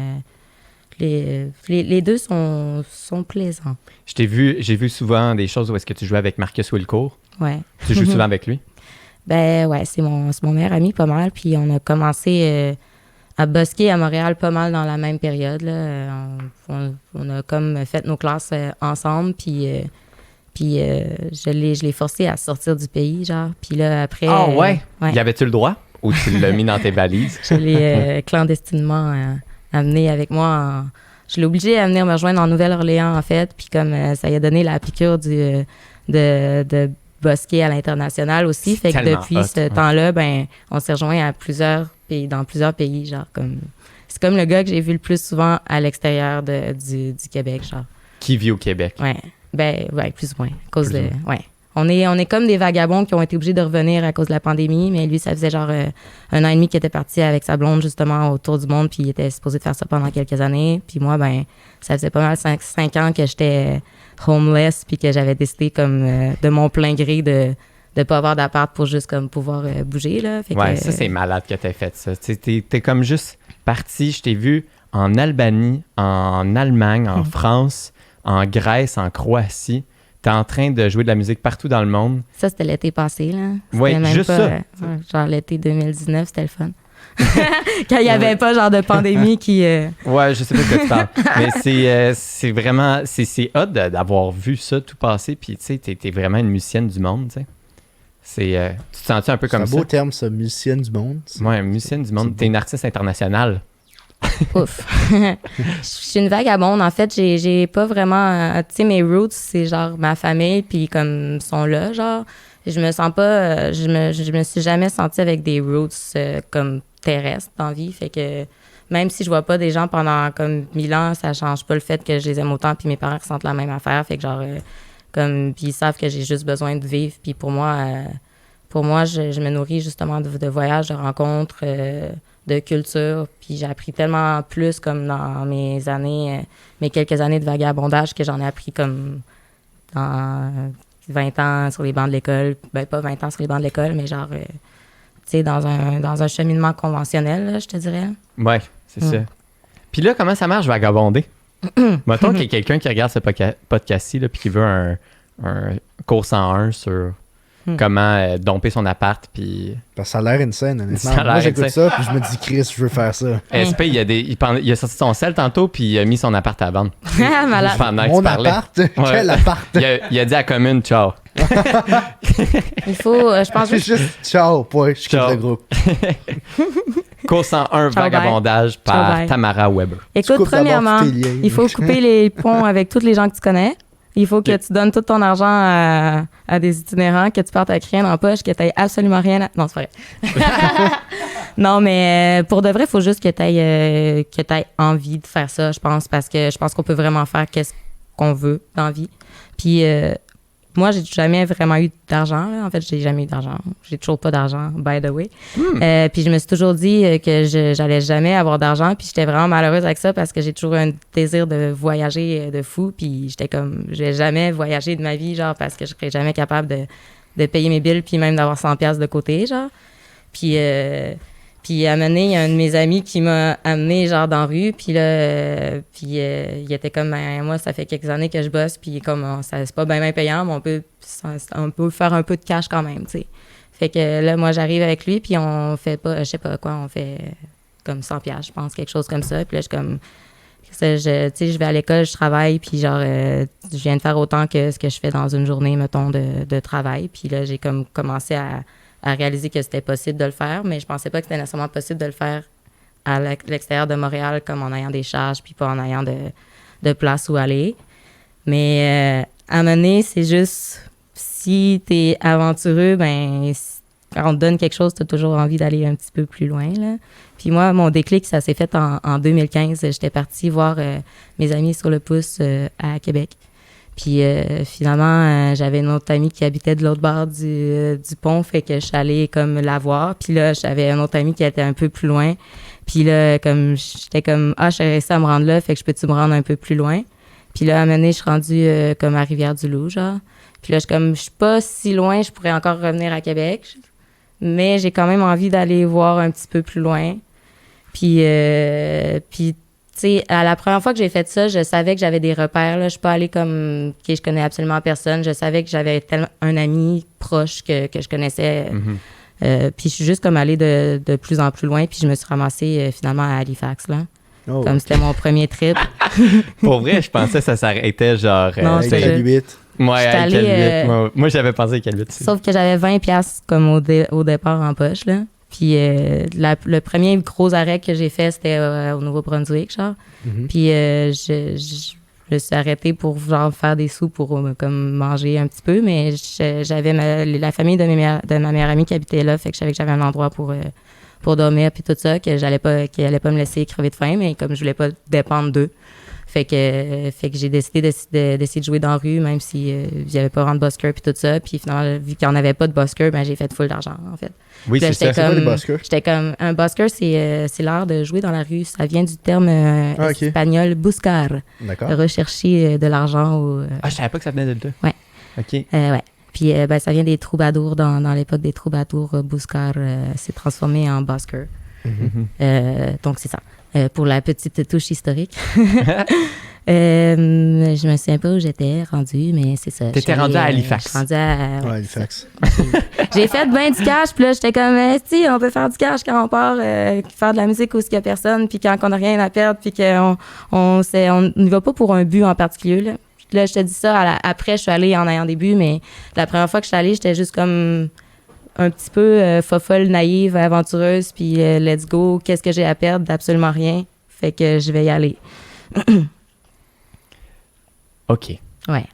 Les deux sont plaisants. J'ai vu souvent des choses où est-ce que tu jouais avec Marcus Wilcourt. Ouais. Tu joues souvent avec lui? Ben ouais, c'est mon meilleur ami pas mal. Puis on a commencé à busker à Montréal pas mal dans la même période. Là. On a comme fait nos classes ensemble. Puis je l'ai forcé à sortir du pays, genre. Puis là, après... Ah ouais? Ouais. Y avait-tu le droit? Ou tu l'as mis dans tes valises? Je l'ai clandestinement amené avec moi. Je l'ai obligé à venir me rejoindre en Nouvelle-Orléans, en fait. Puis comme ça lui a donné la piqûre de bosquer à l'international aussi. C'est Fait que tellement depuis hot, ce ouais. temps-là, ben on s'est rejoint dans plusieurs pays, genre comme... C'est comme le gars que j'ai vu le plus souvent à l'extérieur du Québec, genre. Qui vit au Québec? Ouais. Ben, ouais, plus ou moins. À cause Plus de... ou Ouais. On est comme des vagabonds qui ont été obligés de revenir à cause de la pandémie, mais lui, ça faisait genre 1 an et demi qu'il était parti avec sa blonde, justement, autour du monde, puis il était supposé de faire ça pendant quelques années. Puis moi, ben, ça faisait pas mal 5 ans que j'étais homeless, puis que j'avais décidé comme de mon plein gré de pas avoir d'appart pour juste comme pouvoir bouger, là. Fait Ouais, que, ça, c'est malade que t'aies fait ça. Tu sais, t'es comme juste parti. Je t'ai vu en Albanie, en Allemagne, en France, en Grèce, en Croatie. T'es en train de jouer de la musique partout dans le monde. Ça, c'était l'été passé, là. C'était Ouais, même juste pas, ça. ouais, genre l'été 2019, c'était le fun. Quand il n'y avait pas genre de pandémie qui... Ouais, je sais pas de quoi tu parles. Mais c'est vraiment... C'est hot d'avoir vu ça tout passer. Puis, tu sais, t'es vraiment une musicienne du monde, tu sais. Tu te sens-tu un peu C'est comme un ça? beau terme, ça, musicienne du monde. Ouais, musicienne du monde. C'est T'es une artiste internationale. Ouf. Je suis une vagabonde. En fait, j'ai pas vraiment... tu sais, mes roots, c'est genre ma famille, puis comme sont là, genre. Je me sens pas... je me suis jamais sentie avec des roots comme terrestres dans la vie. Fait que même si je vois pas des gens pendant comme 1000 ans, ça change pas le fait que je les aime autant, puis mes parents ressentent la même affaire. Fait que genre... puis ils savent que j'ai juste besoin de vivre. Puis pour moi, je me nourris justement de voyages, de rencontres... de culture, puis j'ai appris tellement plus comme dans mes quelques années de vagabondage que j'en ai appris comme dans 20 ans sur les bancs de l'école. Ben, pas 20 ans sur les bancs de l'école, mais genre, tu sais, dans un cheminement conventionnel, là, je te dirais. Ouais, c'est ça. Puis là, comment ça marche, vagabonder? Mettons qu'il y a quelqu'un qui regarde ce podcast-ci, là, puis qui veut un cours 101 sur comment domper son appart, puis... Parce que ça a l'air insane, honnêtement. Ça a l'air Moi, j'écoute insane. ça, puis je me dis, Chris, je veux faire ça. SP, il a sorti son sel tantôt, puis il a mis son appart à vendre. Malade. Pendant que Mon tu parlais. appart? Quel appart? Il a dit à la commune, ciao. Il faut, je pense C'est juste... juste, ciao, point, je quitte Ciao. le groupe. Cours 101, Ciao, vagabondage Ciao, par bye. Tamara Weber. Écoute, coupes d'abord premièrement, tous tes liens. il faut couper les ponts avec tous les gens que tu connais. Il faut que tu donnes tout ton argent à des itinérants, que tu partes avec rien en poche, que tu n'aies absolument rien à... Non, c'est vrai. Non, mais pour de vrai, il faut juste que tu aies envie de faire ça, je pense, parce que je pense qu'on peut vraiment faire qu'est-ce qu'on veut dans la vie. Puis moi, j'ai jamais vraiment eu d'argent. Là. En fait, j'ai jamais eu d'argent. J'ai toujours pas d'argent, by the way. Puis je me suis toujours dit que j'allais jamais avoir d'argent. Puis j'étais vraiment malheureuse avec ça parce que j'ai toujours eu un désir de voyager de fou. Puis j'étais comme, je vais jamais voyager de ma vie, genre, parce que je serais jamais capable de payer mes billes puis même d'avoir 100$ de côté, genre. Puis à un moment donné, il y a un de mes amis qui m'a amené genre dans la rue, puis là, il était comme, ben, moi, ça fait quelques années que je bosse, puis comme, ça, c'est pas bien payant, mais on peut faire un peu de cash quand même, tu sais. Fait que là, moi, j'arrive avec lui, puis on fait pas, je sais pas quoi, on fait comme 100$, je pense, quelque chose comme ça. Puis là, tu sais, je vais à l'école, je travaille, puis genre, je viens de faire autant que ce que je fais dans une journée, mettons, de travail. Puis là, j'ai comme commencé à réaliser que c'était possible de le faire, mais je pensais pas que c'était nécessairement possible de le faire à l'extérieur de Montréal, comme en ayant des charges, puis pas en ayant de place où aller. Mais à un moment donné, c'est juste, si t'es aventureux, ben, quand on te donne quelque chose, t'as toujours envie d'aller un petit peu plus loin, là. Puis moi, mon déclic, ça s'est fait en 2015. J'étais partie voir mes amis sur le pouce à Québec. Puis finalement, j'avais une autre amie qui habitait de l'autre bord du pont, fait que je suis allée comme la voir. Puis là, j'avais un autre ami qui était un peu plus loin. Puis là, comme j'étais comme, je suis réussi à me rendre là, fait que je peux-tu me rendre un peu plus loin? Puis là, à un moment donné, je suis rendue comme à Rivière-du-Loup, genre. Puis là, je suis pas si loin, je pourrais encore revenir à Québec. Mais j'ai quand même envie d'aller voir un petit peu plus loin. Puis tu sais, à la première fois que j'ai fait ça, je savais que j'avais des repères. Là. Je suis pas allée comme, OK, je connais absolument personne. Je savais que j'avais un ami proche que je connaissais. Puis je suis juste comme allée de plus en plus loin. Puis je me suis ramassée finalement à Halifax, là. Oh, Comme c'était mon premier trip. Pour vrai, je pensais que ça s'arrêtait genre... Non, avec c'est la vrai. limite. Ouais, J'étais avec allée, Calvit. Moi, j'avais pensé à Calvit. Sauf que j'avais 20$ comme au départ en poche, là. Puis le premier gros arrêt que j'ai fait, c'était au Nouveau-Brunswick, genre. Puis je me suis arrêtée pour genre faire des sous pour comme manger un petit peu, mais j'avais la famille de ma meilleure amie qui habitait là, fait que je savais que j'avais un endroit pour dormir puis tout ça, qu'ils allaient pas me laisser crever de faim, mais comme je voulais pas dépendre d'eux. Fait que j'ai décidé d'essayer de jouer dans la rue, même si j'avais pas vraiment de busker puis tout ça. Puis finalement, vu qu'il n'y en avait pas de busker, ben j'ai fait full d'argent, en fait. Oui, Puis là, c'est ça. C'est quoi les buskers? J'étais comme... Un busker, c'est l'art de jouer dans la rue. Ça vient du terme ok. espagnol buscar, D'accord. rechercher de l'argent. Ah, je savais pas que ça venait de là. Ouais. OK. Ouais. Puis ben, ça vient des troubadours. Dans l'époque des troubadours, buscar s'est transformé en busker. Donc, c'est ça. Pour la petite touche historique. Je me souviens pas où j'étais rendue, mais c'est ça. T'étais rendue à Halifax. Je suis rendue à... Ouais, Halifax. J'ai fait ben du cash, puis là, j'étais comme, si, on peut faire du cash quand on part faire de la musique où il y a personne, puis quand on n'a rien à perdre, puis qu'on n'y va pas pour un but en particulier, là. Puis là, je te dis ça, après, je suis allée en ayant des buts, mais la première fois que je suis allée, j'étais juste comme un petit peu fofolle, naïve, aventureuse, puis let's go, qu'est-ce que j'ai à perdre? Absolument rien. Fait que je vais y aller. OK. Ouais.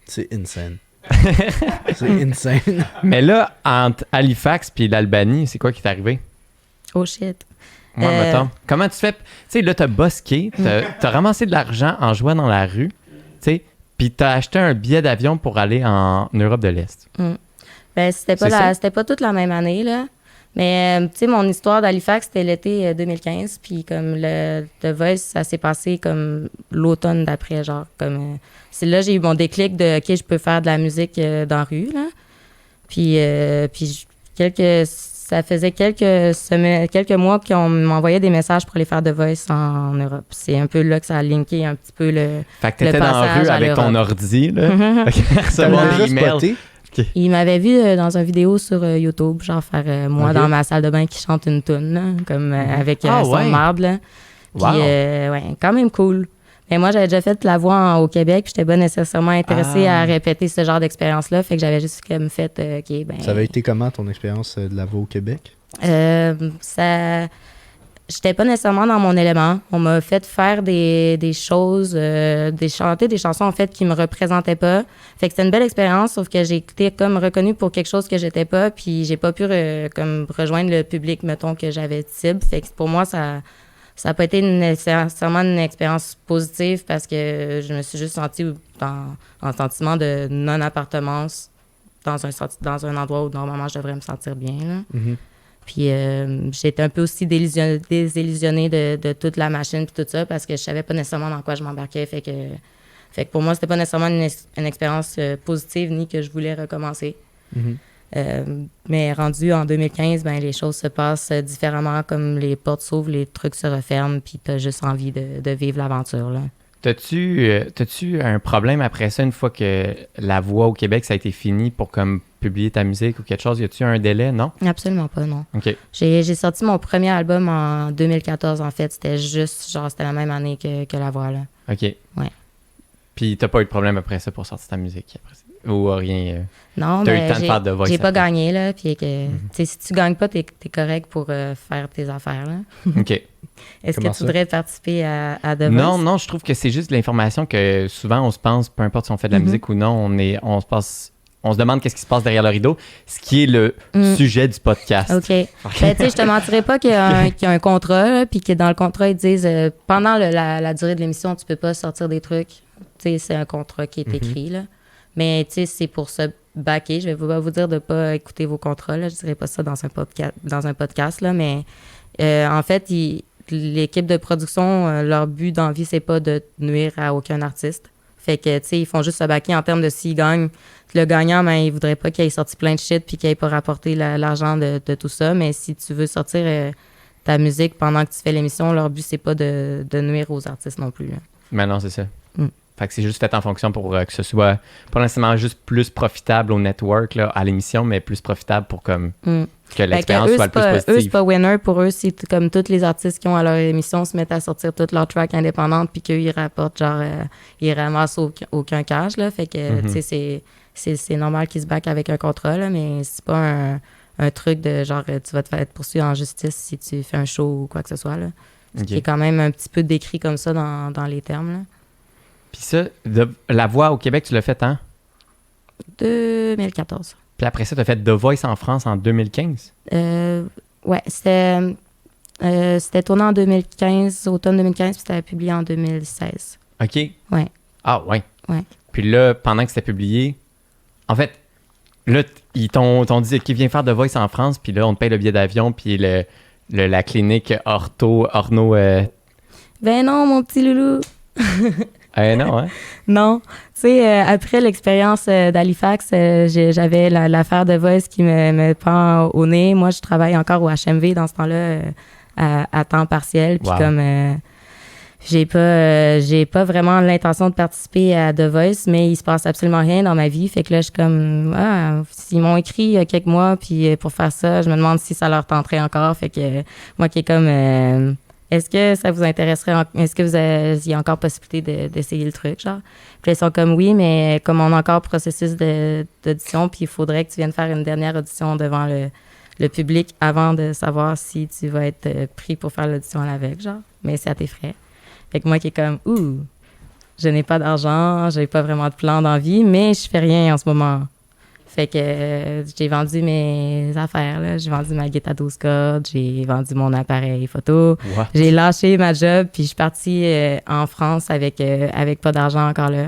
C'est insane. C'est insane. Mais là, entre Halifax puis l'Albanie, c'est quoi qui t'est arrivé? Oh shit. Moi, mettons. Comment tu fais? Tu sais, là, t'as buské, t'as ramassé de l'argent en jouant dans la rue, tu sais, puis t'as acheté un billet d'avion pour aller en Europe de l'Est. Ben, c'était pas toute la même année, là. Mais, tu sais, mon histoire d'Halifax, c'était l'été 2015. Puis, comme le The Voice, ça s'est passé comme l'automne d'après, genre. Comme, c'est là, j'ai eu mon déclic de, OK, je peux faire de la musique dans la rue, là. Puis ça faisait quelques mois qu'on m'envoyait des messages pour aller faire The Voice en Europe. C'est un peu là que ça a linké un petit peu le Fait que t'étais dans la passage rue à avec ton l'Europe. ordi, là. Recevoir T'avais des déjà emails. spoté? Il m'avait vu dans une vidéo sur YouTube, genre faire moi Ok. dans ma salle de bain qui chante une toune, là, comme avec Ah, son ouais. marde. Là. Puis, Wow. ouais, quand même cool. Mais moi, j'avais déjà fait la voix au Québec, puis j'étais pas nécessairement intéressée à répéter ce genre d'expérience-là, fait que j'avais juste comme fait, OK, ben... Ça avait été comment ton expérience de la voix au Québec? Ça... J'étais pas nécessairement dans mon élément. On m'a fait faire des choses, chanter des chansons, en fait, qui me représentaient pas. Fait que c'était une belle expérience, sauf que j'ai été comme reconnue pour quelque chose que j'étais pas, puis j'ai pas pu comme rejoindre le public, mettons, que j'avais de cible. Fait que pour moi, ça a pas été nécessairement une expérience positive parce que je me suis juste sentie en sentiment de non-appartenance dans un endroit où normalement je devrais me sentir bien, là. Puis j'étais un peu aussi désillusionnée de toute la machine puis tout ça parce que je savais pas nécessairement dans quoi je m'embarquais. Fait que pour moi, c'était pas nécessairement une expérience positive ni que je voulais recommencer. Mais rendu en 2015, ben les choses se passent différemment, comme les portes s'ouvrent, les trucs se referment, puis t'as juste envie de vivre l'aventure, là. T'as-tu un problème après ça, une fois que la voix au Québec, ça a été fini pour comme publier ta musique ou quelque chose? Y a-tu un délai? Non? Absolument pas, non. OK. J'ai sorti mon premier album en 2014, en fait. C'était juste, genre, c'était la même année que la voix, là. OK. Ouais. Puis t'as pas eu de problème après ça pour sortir ta musique? Après ça? Ou rien? Non, T'as eu mais le temps de faire The Voice j'ai pas après. gagné, là. Puis que, tu sais, si tu gagnes pas, t'es correct pour faire tes affaires, là. OK. Est-ce que Comment tu ça? voudrais participer à The Voice? Non, je trouve que c'est juste de l'information que souvent on se pense, peu importe si on fait de la musique ou non, on se demande qu'est-ce qui se passe derrière le rideau, ce qui est le sujet du podcast. OK. Ben, tu sais, je te mentirais pas qu'il y a un contrat, là, puis que dans le contrat, ils disent pendant la durée de l'émission, tu peux pas sortir des trucs. Tu sais, c'est un contrat qui est écrit, là. Mais, tu sais, c'est pour se backer. Je vais pas vous dire de pas écouter vos contrats, là. Je dirais pas ça dans un podcast, là. Mais, en fait, l'équipe de production, leur but dans la vie, c'est pas de nuire à aucun artiste. Fait que, tu sais, ils font juste se backer en termes de s'ils gagnent. Le gagnant, ben, il voudrait pas qu'il ait sorti plein de shit puis qu'il ait pas rapporté l'argent de tout ça. Mais si tu veux sortir ta musique pendant que tu fais l'émission. Leur but, c'est pas de nuire aux artistes non plus. Là. Mais non, c'est ça. Mm. Fait que c'est juste fait en fonction pour que ce soit pas nécessairement juste plus profitable au network, là, à l'émission, mais plus profitable pour comme que l'expérience soit le plus positive. Eux, c'est pas winner. Pour eux, c'est comme tous les artistes qui ont à leur émission se mettent à sortir toutes leurs tracks indépendantes puis qu'ils rapportent, genre, ils ramassent aucun cash, là. Fait que, tu sais, c'est normal qu'ils se backent avec un contrat, là, mais c'est pas un truc de genre, tu vas te faire poursuivre en justice si tu fais un show ou quoi que ce soit, là. Ok. Qui est quand même un petit peu décrit comme ça dans les termes, là. Puis ça, la voix au Québec, tu l'as fait, hein? 2014. Puis après ça, tu as fait The Voice en France en 2015? Ouais, c'était tourné en 2015, automne 2015, puis c'était publié en 2016. OK. Ouais. Ah, ouais. Ouais. Puis là, pendant que c'était publié, en fait, là, ils t'ont dit qu'ils viennent faire The Voice en France, puis là, on te paye le billet d'avion, puis la clinique Orno... Ben non, mon petit loulou. non, hein? Non. Tu sais, après l'expérience d'Halifax, j'avais l'affaire de Voice qui me pend au nez. Moi, je travaille encore au HMV dans ce temps-là à temps partiel. Puis Wow. comme j'ai pas vraiment l'intention de participer à The Voice, mais il se passe absolument rien dans ma vie. Fait que là, je suis comme, s'ils m'ont écrit il y a quelques mois, puis pour faire ça, je me demande si ça leur tenterait encore. Fait que moi qui est comme... est-ce que ça vous intéresserait? Est-ce que il y a encore possibilité d'essayer le truc, genre? Puis là, ils sont comme oui, mais comme on a encore processus d'audition, puis il faudrait que tu viennes faire une dernière audition devant le public avant de savoir si tu vas être pris pour faire l'audition à l'aveugle, genre. Mais c'est à tes frais. Fait que moi qui est comme, je n'ai pas d'argent, j'ai pas vraiment de plan dans la vie, mais je fais rien en ce moment. Fait que j'ai vendu mes affaires, là. J'ai vendu ma guitare 12 cordes, j'ai vendu mon appareil photo. What? J'ai lâché ma job, puis je suis partie en France avec pas d'argent encore là.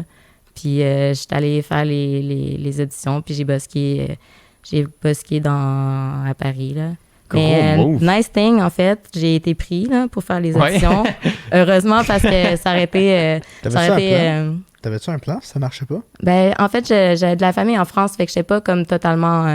Puis je suis allée faire les auditions, puis j'ai buské à Paris, là. Gros Mais move. nice thing, en fait, j'ai été pris là, pour faire les Ouais. auditions. Heureusement, parce que ça aurait été... T'avais-tu un plan si ça marchait pas? Ben, en fait, j'avais de la famille en France, fait que j'étais pas comme totalement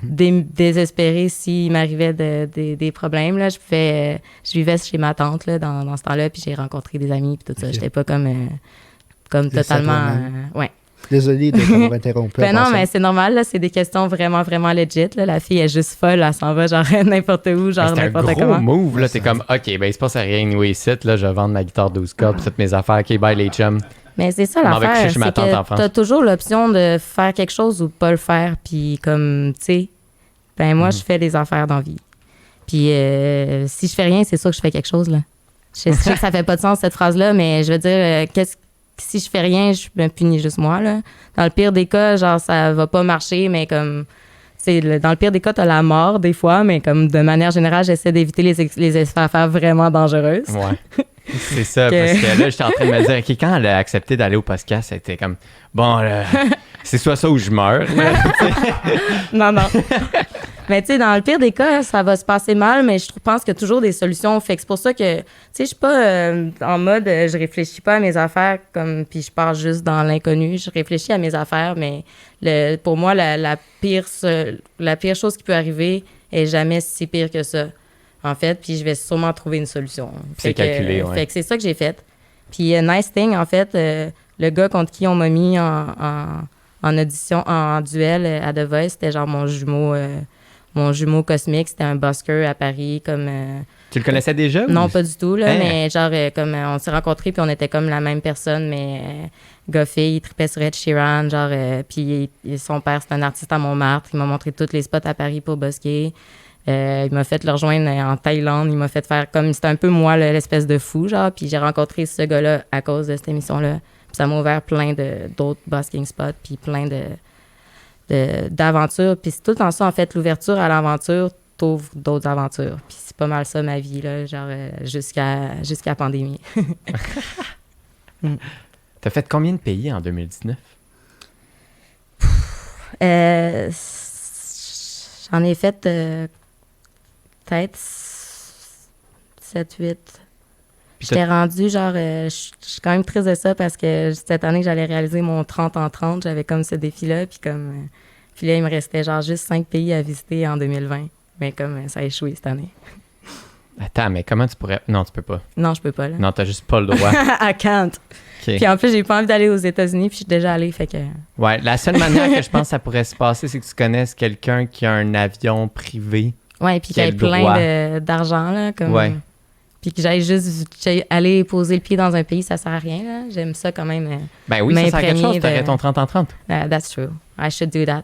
désespérée s'il m'arrivait des problèmes. Là. Je vivais chez ma tante là, dans ce temps-là, puis j'ai rencontré des amis, puis tout ça. Ok. J'étais pas comme Laissé à totalement... toi-même. ouais. Désolé de t'avoir interrompu. Ben en non, passant. mais c'est normal, là, c'est des questions vraiment, vraiment legit. Là. La fille est juste folle, elle s'en va genre n'importe où, genre C'est un n'importe gros comment. move, là. T'es comme, OK, ben il se passe rien anyway ici, là. Je vais vendre ma guitare 12 cordes, puis toutes mes affaires. OK, bye les chums. Mais c'est ça Je m'en vais l'affaire, coucher chez ma c'est tante en que France. t'as toujours l'option de faire quelque chose ou de pas le faire. Puis comme, tu sais, ben moi, je fais des affaires dans la vie. Puis si je fais rien, c'est sûr que je fais quelque chose, là. Je sais que ça fait pas de sens, cette phrase-là, mais je veux dire, si je fais rien, je me punis juste moi, là. Dans le pire des cas, genre, ça va pas marcher, mais comme... dans le pire des cas, t'as la mort, des fois, mais comme de manière générale, j'essaie d'éviter les affaires vraiment dangereuses. Ouais. C'est ça, Que- parce que là, j'étais en train de me dire, OK, quand elle a accepté d'aller au podcast, c'était comme, bon, là, c'est soit ça ou je meurs. là. Non. Mais tu sais, dans le pire des cas, ça va se passer mal, mais je pense qu'il y a toujours des solutions. Fait que c'est pour ça que, tu sais, je suis pas en mode, je réfléchis pas à mes affaires comme, puis je pars juste dans l'inconnu. Je réfléchis à mes affaires, mais pour moi, la pire chose qui peut arriver est jamais si pire que ça, en fait. Puis je vais sûrement trouver une solution. C'est Fait que, calculé, ouais. Fait que c'est ça que j'ai fait. Puis nice thing, en fait, le gars contre qui on m'a mis en audition, en duel à The Voice, c'était genre mon jumeau cosmique. C'était un busker à Paris, comme... Tu le connaissais déjà? non, ou- pas du tout, là, Hein? mais genre, comme on s'est rencontrés, puis on était comme la même personne, mais gars-fille, il tripait sur Ed Sheeran, genre, puis son père, c'est un artiste à Montmartre. Il m'a montré tous les spots à Paris pour busker. Il m'a fait le rejoindre en Thaïlande. Il m'a fait faire comme... C'était un peu moi, là, l'espèce de fou, genre. Puis j'ai rencontré ce gars-là à cause de cette émission-là. Puis ça m'a ouvert plein d'autres busking spots, puis plein d'aventures. Puis c'est tout le temps ça, en fait. L'ouverture à l'aventure t'ouvre d'autres aventures. Puis c'est pas mal ça, ma vie, là, genre jusqu'à la pandémie. T'as fait combien de pays en 2019? J'en ai fait peut-être 7, 8. Puis J'étais rendue, genre, je suis quand même triste de ça parce que cette année, j'allais réaliser mon 30 en 30. J'avais comme ce défi-là. Puis comme, puis là, il me restait genre juste 5 pays à visiter en 2020. Mais comme ça a échoué cette année. Attends, mais comment tu pourrais... Non, tu peux pas. Non, je peux pas, là. Non, t'as juste pas le droit. I can't. OK. Puis en plus, j'ai pas envie d'aller aux États-Unis, puis je suis déjà allée, fait que... Ouais, la seule manière que je pense que ça pourrait se passer, c'est que tu connaisses quelqu'un qui a un avion privé. Ouais, puis qu'il y Quel ait plein droit. d'argent, là, comme... Ouais. Puis que j'aille aller poser le pied dans un pays, ça sert à rien, là. J'aime ça quand même. Ben oui, ça sert à quelque chose. m'imprégner T'aurais de- ton 30 en 30. That's true. I should do that.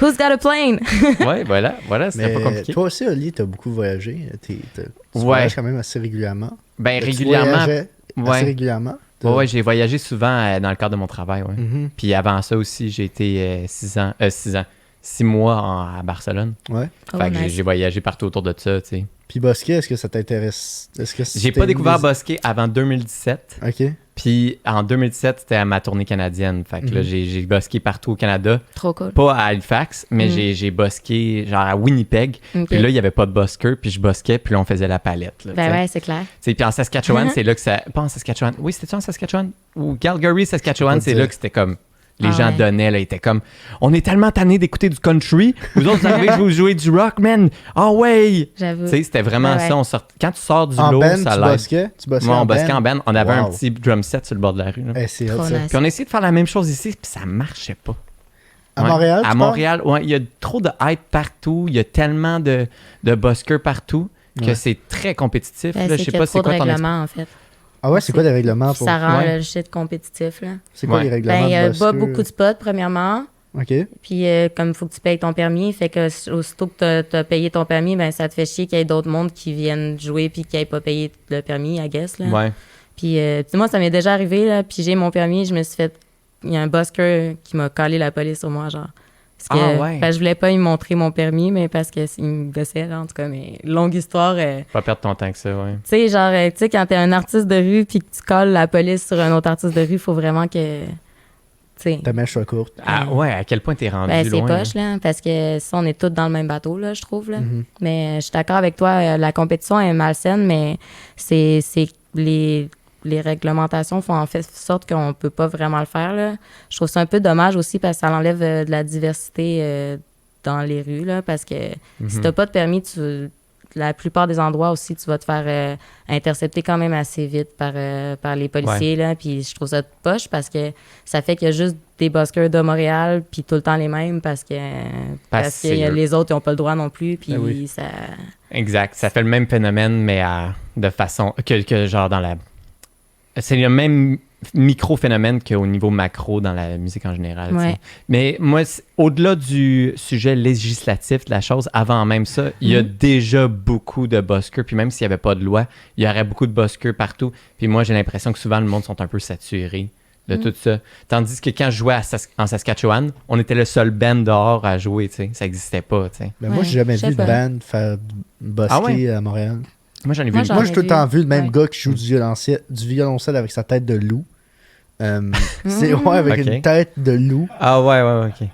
Who's got a plane? Ouais, voilà, ce serait Mais pas compliqué. toi aussi, Oli, t'as beaucoup voyagé. Tu Ouais. voyages quand même assez régulièrement. Ben Tu régulièrement. voyageais Ouais. assez régulièrement. Ouais, j'ai voyagé souvent dans le cadre de mon travail, ouais. Mhm. Puis avant ça aussi, j'ai été 6 mois à Barcelone. Ouais. Oh, Fait que nice. j'ai voyagé partout autour de ça, tu sais. Puis Bosquet, est-ce que ça t'intéresse? Est-ce que J'ai pas découvert Bosquet avant 2017. OK. Puis en 2017, c'était à ma tournée canadienne. Fait que là, Mhm. j'ai bosqué partout au Canada. Trop cool. Pas à Halifax, mais Mhm. j'ai bosqué genre à Winnipeg. Ok. Puis là, il n'y avait pas de busker, puis je bosquais, puis là, on faisait la palette. Là, Ben tu sais. ouais, c'est clair. Tu sais, puis en Saskatchewan, c'est là que ça... Pas en Saskatchewan. Oui, c'était-tu en Saskatchewan? Ou Calgary, Saskatchewan, Je peux c'est pas là dire. que c'était comme... Les Ah gens ouais. donnaient, là, ils étaient comme... On est tellement tannés d'écouter du country. Vous autres, vous arrivez, je vais vous jouer du rock, man. Ah ouais! J'avoue. Tu sais, c'était vraiment Ouais, ouais. ça. Quand tu sors du En lot, band, ça tu l'aide. bosquais? Tu bosquais Moi, on en bosquait en band. On avait un Wow. petit drum set sur le bord de la rue. Là. Eh, c'est hot, Trop ça. nice. Puis on a essayé de faire la même chose ici, puis ça marchait pas. À Ouais. Montréal, tu À parles? Montréal, ouais, il y a trop de hype partout. Il y a tellement de buskers partout que Ouais. c'est très compétitif. Ben, là. Je c'est sais qu'il y pas a c'est trop de quoi ton règlements, en fait. Ah ouais, c'est quoi les règlements pour... Ça rend Ouais. le shit compétitif, là. C'est quoi Ouais. les règlements Ben, il y a de pas busker? beaucoup de spots, premièrement. OK. Puis, comme il faut que tu payes ton permis, fait que aussitôt que tu as payé ton permis, ben ça te fait chier qu'il y ait d'autres mondes qui viennent jouer puis qui n'aient pas payé le permis, I guess, là. Ouais. Puis, moi, ça m'est déjà arrivé, là, puis j'ai mon permis, je me suis fait... Il y a un busker qui m'a collé la police sur moi, genre. Parce que, Ah ouais. je voulais pas lui montrer mon permis, mais parce qu'il me gossait, là, en tout cas. Mais longue histoire. Pas perdre ton temps que ça, ouais. Tu sais, genre, tu sais, quand t'es un artiste de rue puis que tu colles la police sur un autre artiste de rue, il faut vraiment que... Tu sais... Ta mèche soit courte. Ah ouais, à quel point t'es rendu Ben, c'est loin. poche, là, parce que ça, on est tous dans le même bateau, là, je trouve, là. Mhm. Mais je suis d'accord avec toi, la compétition est malsaine, mais c'est les réglementations font en fait sorte qu'on peut pas vraiment le faire, là. Je trouve ça un peu dommage aussi parce que ça enlève de la diversité dans les rues, là, parce que si t'as pas de permis, la plupart des endroits aussi, tu vas te faire intercepter quand même assez vite par les policiers, là. Puis je trouve ça poche parce que ça fait qu'il y a juste des buskers de Montréal, puis tout le temps les mêmes parce que c'est eux. les autres, ils n'ont pas le droit non plus, puis Ben oui. ça... Exact. Ça fait le même phénomène, mais de façon... Que genre dans la... C'est le même micro-phénomène qu'au niveau macro dans la musique en général. tu sais. Ouais. Mais moi, au-delà du sujet législatif de la chose, avant même ça, il y a déjà beaucoup de buskers. Puis même s'il n'y avait pas de loi, il y aurait beaucoup de buskers partout. Puis moi, j'ai l'impression que souvent, le monde sont un peu saturés de tout ça. Tandis que quand je jouais en Saskatchewan, on était le seul band dehors à jouer. Tu sais. Ça n'existait pas. Tu sais. Mais moi, Ouais, j'ai jamais je sais vu de pas. band faire bosquet Ah ouais? à Montréal. Moi, j'en ai vu Moi, une j'en Moi, ai j'ai tout le vu. temps vu le même Ouais. gars qui joue du violoncelle avec sa tête de loup. C'est ouais, avec Ok. une tête de loup. Ah ouais, ok.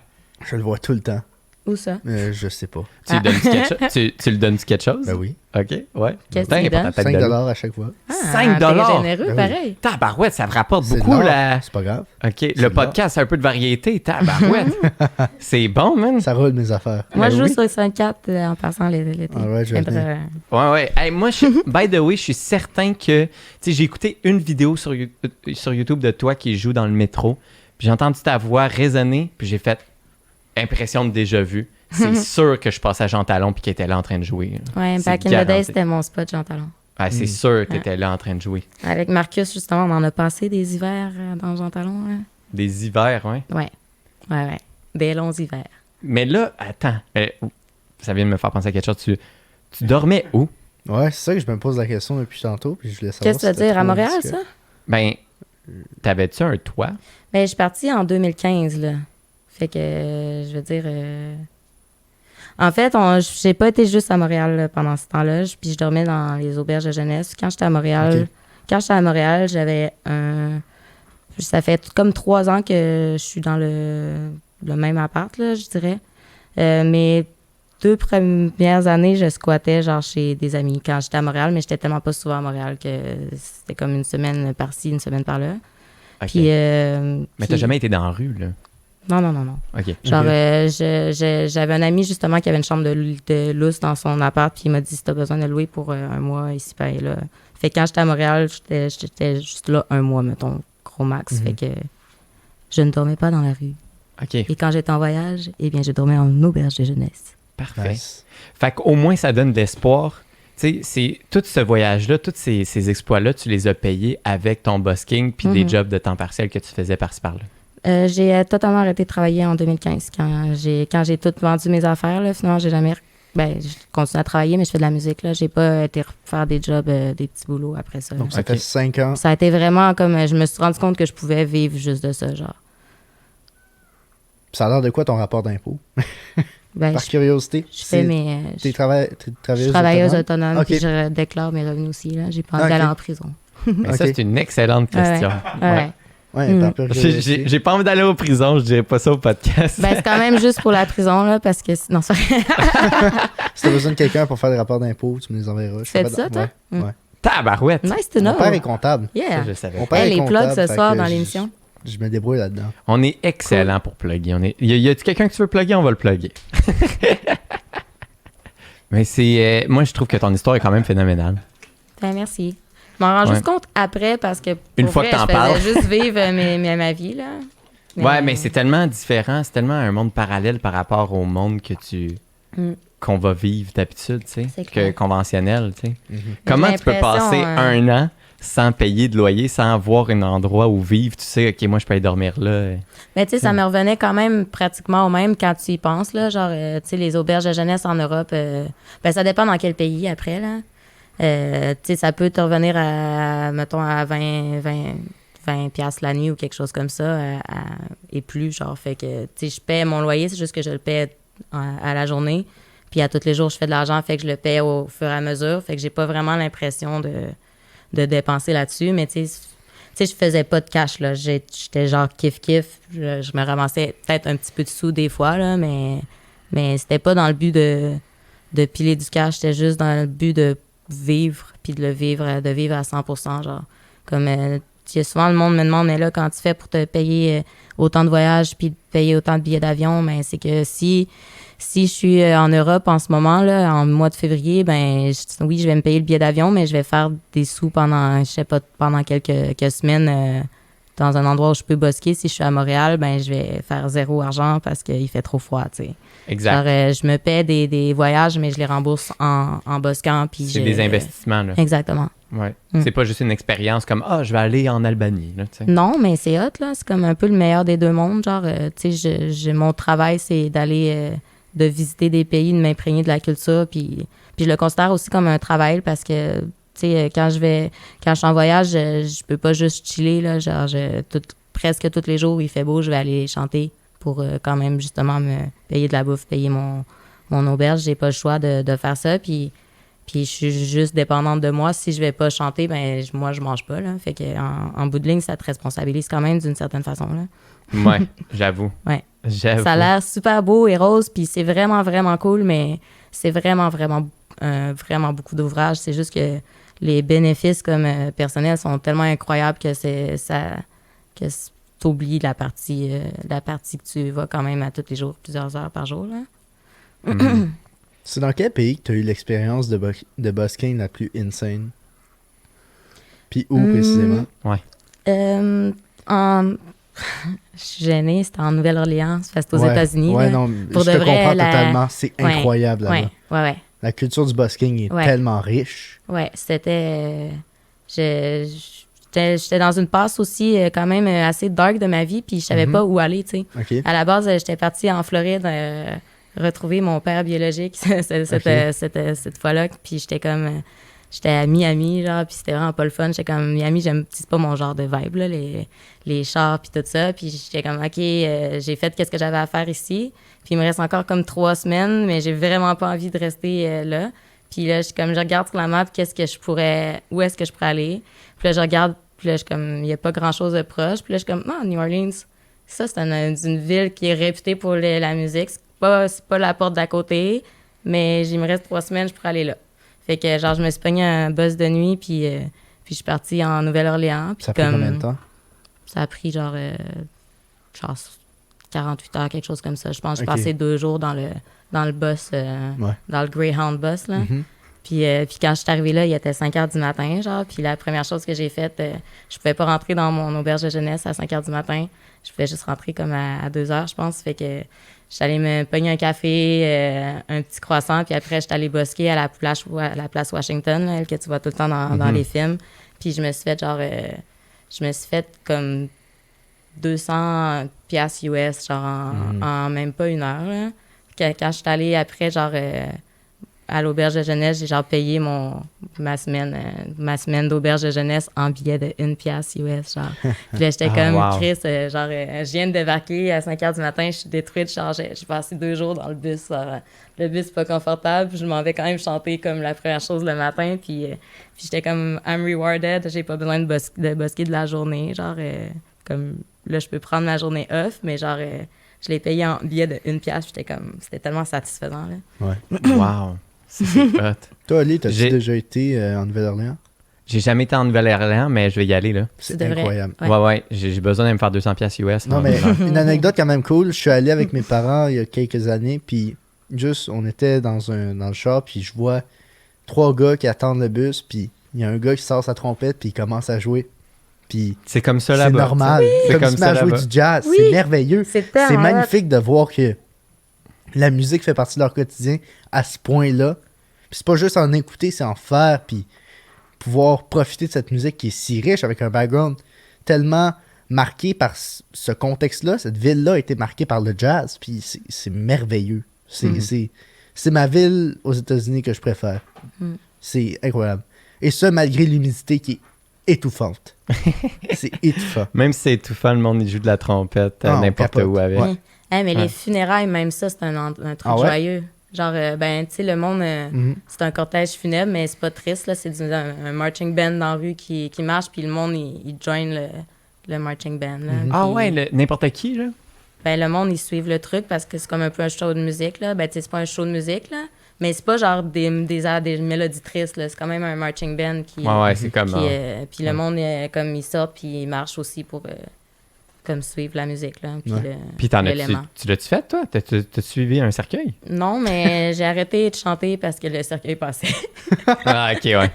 Je le vois tout le temps. Où ça? Je sais pas. Tu lui donnes-tu quelque chose? Tu lui donnes-tu quelque chose? Ben oui. OK, ouais. Qu'est-ce Putain, que tu pas donnes? ta tête 5 de loup. à chaque fois. 5 t'es généreux, Ben oui. pareil. Tabarouette, ça me rapporte C'est beaucoup de l'or. la... C'est pas grave. OK, de le l'or. podcast, c'est un peu de variété. Tabarouette. C'est bon, man. Ça roule mes affaires. Moi, Ben je joue oui. sur 54 en passant l'été. Alright, je vais venir. Ouais. Hey, moi, by the way, je suis certain que... Tu sais, j'ai écouté une vidéo sur YouTube de toi qui joue dans le métro. Puis j'ai entendu ta voix résonner. Puis j'ai fait impression de déjà vu. C'est sûr que je passais à Jean Talon puis qu'il était là en train de jouer. Ouais, C'est back in the garanti. day, c'était mon spot, Jean Talon. Ah, c'est sûr que tu étais là en train de jouer. Avec Marcus, justement, on en a passé des hivers dans Jean Talon. Hein. Des hivers, ouais. Ouais. Des longs hivers. Mais là, attends. Ça vient de me faire penser à quelque chose. Tu dormais où? Ouais, c'est ça que je me pose la question depuis tantôt. Puis je voulais savoir. Qu'est-ce que tu veux si c'était dire? À trop Montréal, indiscret. ça? Ben, t'avais-tu un toit? Ben, je suis partie en 2015, là. Fait que, je veux dire... En fait, j'ai pas été juste à Montréal là, pendant ce temps-là. Puis je dormais dans les auberges de jeunesse. Quand j'étais à Montréal, j'avais un... Ça fait comme 3 ans que je suis dans le même appart, là, je dirais. Mes 2 premières années, je squattais genre chez des amis quand j'étais à Montréal, mais j'étais tellement pas souvent à Montréal que c'était comme une semaine par-ci, une semaine par-là. OK. Puis, Mais t'as jamais été dans la rue, là? Non. OK. Genre, j'avais un ami, justement, qui avait une chambre de lousse dans son appart, puis il m'a dit si t'as besoin de louer pour un mois ici, ben là. Fait que quand j'étais à Montréal, j'étais juste là un mois, mettons, gros max. Fait que je ne dormais pas dans la rue. OK. Et quand j'étais en voyage, eh bien, je dormais en auberge de jeunesse. Parfait. Nice. Fait qu'au moins, ça donne de l'espoir. Tu sais, c'est tout ce voyage-là, tous ces exploits-là, tu les as payés avec ton busking puis des jobs de temps partiel que tu faisais par-ci par-là. J'ai totalement arrêté de travailler en 2015. Quand j'ai tout vendu mes affaires, là, finalement, j'ai jamais... je continue à travailler, mais je fais de la musique. Là. J'ai pas été faire des jobs, des petits boulots après ça. Donc, ça Ok. fait 5 ans. Ça a été vraiment comme... je me suis rendu compte que je pouvais vivre juste de ça, genre. Ça a l'air de quoi ton rapport d'impôt? Ben, Par curiosité. je fais mes... T'es Je travailleuse suis travailleuse autonome? autonome, Ok. puis je déclare mes revenus aussi. Là. J'ai pas envie Ok. d'aller en prison. Mais ça, Ok. c'est une excellente question. Ouais. Ouais, par pure curiosité. J'ai pas envie d'aller aux prisons, je dirais pas ça au podcast. Ben, c'est quand même juste pour la prison, là, parce que... Non, ça... Si t'as besoin de quelqu'un pour faire des rapports d'impôt, tu me les enverras. Je Fais fais pas ça, de- toi? Ouais. Ouais. Tabarouette! Nice to Mon know. père est comptable. Ça, Yeah. je savais. Mon père Hey, est les comptable, plugs ce fait soir que dans je- l'émission. Je me débrouille là-dedans. On est excellent pour plugger. Y a-tu quelqu'un que tu veux plugger? On va le plugger. Mais c'est... moi, je trouve que ton histoire est quand même phénoménale. Ben, merci. Je m'en rends juste compte après parce que Une pour fois vrai, que t'en je faisais parles. juste vivre ma vie, là. Ouais, mais c'est tellement différent. C'est tellement un monde parallèle par rapport au monde Mm. qu'on va vivre d'habitude, tu sais, C'est que clair. conventionnel, tu sais. Mhm. Comment J'ai tu peux l'impression, passer un an sans payer de loyer, sans avoir un endroit où vivre? Tu sais, OK, moi, je peux aller dormir là. Mais tu sais, ça me revenait quand même pratiquement au même quand tu y penses, là. Genre, tu sais, les auberges de jeunesse en Europe, ben ça dépend dans quel pays après, là. Tu sais, ça peut te revenir à, mettons, à 20 piastres la nuit ou quelque chose comme ça, et plus, genre. Fait que, tu sais, je paie mon loyer, c'est juste que je le paie à la journée. Puis à tous les jours, je fais de l'argent, fait que je le paie au fur et à mesure. Fait que j'ai pas vraiment l'impression de dépenser là-dessus. Mais tu sais, je faisais pas de cash, là. J'étais genre kiff-kiff. Je me ramassais peut-être un petit peu de sous des fois, là, mais c'était pas dans le but de piler du cash. C'était juste dans le but de vivre, puis de vivre à 100%, genre. Comme, souvent, le monde me demande, mais là, quand tu fais pour te payer autant de voyages, puis de payer autant de billets d'avion, ben c'est que si je suis en Europe en ce moment, là, en mois de février, ben oui, je vais me payer le billet d'avion, mais je vais faire des sous pendant, je sais pas, pendant quelques semaines dans un endroit où je peux bosquer. Si je suis à Montréal, ben je vais faire zéro argent parce qu'il fait trop froid, tu sais. Exact. Genre, je me paie des voyages, mais je les rembourse en bosquant. Puis C'est des investissements, là. Exactement. Ouais. Mm. C'est pas juste une expérience comme « Ah, je vais aller en Albanie », là, tu sais. Non, mais c'est hot, là. C'est comme un peu le meilleur des deux mondes. Genre, tu sais, mon travail, c'est d'aller... de visiter des pays, de m'imprégner de la culture. Puis je le considère aussi comme un travail parce que, tu sais, quand je suis en voyage, je peux pas juste chiller, là. Genre, presque tous les jours où il fait beau, je vais aller chanter pour quand même, justement, me payer de la bouffe, payer mon auberge. J'ai pas le choix de faire ça. Puis je suis juste dépendante de moi. Si je vais pas chanter, ben moi, je mange pas, là. Fait que en bout de ligne, ça te responsabilise quand même d'une certaine façon, là. Ouais, j'avoue. Ouais. J'avoue. Ça a l'air super beau et rose, puis c'est vraiment, vraiment cool, mais c'est vraiment, vraiment, vraiment beaucoup d'ouvrages. C'est juste que les bénéfices comme personnels sont tellement incroyables que t'oublies la partie que tu vas quand même à tous les jours, plusieurs heures par jour, là. C'est dans quel pays que tu as eu l'expérience de busking la plus insane? Puis où précisément? Je suis gênée, c'était en Nouvelle-Orléans, c'est aux Ouais, États-Unis. Ouais, là. non, Pour je de te vrai, comprends totalement. C'est Ouais, incroyable là-bas. Ouais. La culture du busking est Ouais. tellement riche. Ouais, c'était... J'étais dans une passe aussi quand même assez dark de ma vie, puis je savais pas où aller, tu sais. OK. À la base, j'étais partie en Floride retrouver mon père biologique cette fois-là, puis j'étais comme... J'étais à Miami, genre, puis c'était vraiment pas le fun. J'étais comme, Miami, c'est pas mon genre de vibe, là, les chars, puis tout ça. Puis j'étais comme, OK, j'ai fait qu'est-ce que j'avais à faire ici. Puis il me reste encore comme 3 semaines, mais j'ai vraiment pas envie de rester là. Puis là, je regarde sur la map, où est-ce que je pourrais aller. Puis là, je regarde, puis là, je suis comme, il y a pas grand-chose de proche. Puis là, je suis comme, New Orleans, ça, c'est une ville qui est réputée pour la musique. C'est pas la porte d'à côté, mais il me reste 3 semaines, je pourrais aller là. Fait que, genre, je me suis pogné un bus de nuit, puis je suis partie en Nouvelle-Orléans. Ça fait combien de temps? Ça a pris, genre 48 heures, quelque chose comme ça. Je pense que j'ai Ok. passé 2 jours dans le bus, Ouais. dans le Greyhound bus, là. Mhm. Puis quand je suis arrivée là, il était 5 heures du matin, genre. Puis la première chose que j'ai faite, je pouvais pas rentrer dans mon auberge de jeunesse à 5 heures du matin. Je pouvais juste rentrer comme à 2 heures, je pense. Fait que j'étais allée me pogner un café, un petit croissant, puis après, j'étais allée busker à la place Washington, là, elle que tu vois tout le temps dans les films. Puis je me suis fait comme 200 piastres US, genre en même pas une heure, là. Quand je suis allée après, genre... à l'auberge de jeunesse, j'ai genre payé ma semaine d'auberge de jeunesse en billets de 1 piastre US, genre. Puis là, j'étais comme, wow. Chris, je viens de débarquer à 5 heures du matin, je suis détruite, genre, j'ai passé 2 jours dans le bus, le bus pas confortable, puis je m'en vais quand même chanter comme la première chose le matin, puis j'étais comme, I'm rewarded, j'ai pas besoin de busker de la journée, genre, comme, là, je peux prendre ma journée off, mais genre, je l'ai payé en billets de 1 piastre, c'était tellement satisfaisant, là. Ouais. Wow. C'est hot. Toi, Ali, t'as-tu J'ai- déjà été en Nouvelle-Orléans? J'ai jamais été en Nouvelle-Orléans, mais je vais y aller, là. C'est Tu devrais. incroyable. Ouais. Ouais. J'ai besoin de me faire 200 pièces US. Non, mais une anecdote quand même cool. Je suis allé avec mes parents il y a quelques années, puis juste, on était dans le char, puis je vois 3 gars qui attendent le bus, puis il y a un gars qui sort sa trompette, puis il commence à jouer. Puis C'est comme ça c'est là-bas. normal. C'est Comme comme si ça à jouer là-bas. du jazz. Oui. C'est merveilleux. C'est tellement C'est hot. magnifique de voir que la musique fait partie de leur quotidien à ce point-là. Puis c'est pas juste en écouter, c'est en faire, puis pouvoir profiter de cette musique qui est si riche avec un background tellement marqué par ce contexte-là. Cette ville-là a été marquée par le jazz, puis c'est merveilleux. C'est ma ville aux États-Unis que je préfère. Mm. C'est incroyable. Et ça, malgré l'humidité qui est étouffante. C'est étouffant. Même si c'est étouffant, le monde il joue de la trompette Ah, on n'importe capote. où avec. Ouais. Hey, mais Ouais. les funérailles, même ça, c'est un truc Ah ouais? joyeux. Genre, ben, tu sais, le monde, Mhm. c'est un cortège funèbre, mais c'est pas triste, là. C'est un marching band dans la rue qui marche, puis le monde, il join le marching band, là. Ah Puis, ouais, n'importe qui, là. Ben, le monde, ils suivent le truc parce que c'est comme un peu un show de musique, là. Ben, tu sais, c'est pas un show de musique, là. Mais c'est pas genre des mélodies tristes, là. C'est quand même un marching band qui... Ouais, c'est comme... Puis le monde, comme ils sortent, puis ils marchent aussi pour... comme suivre la musique, là. Puis, Ouais. Puis t'en as-tu... l'élément. Tu l'as-tu fait, toi? T'as suivi un cercueil? Non, mais j'ai arrêté de chanter parce que le cercueil passait. Ah, OK, ouais.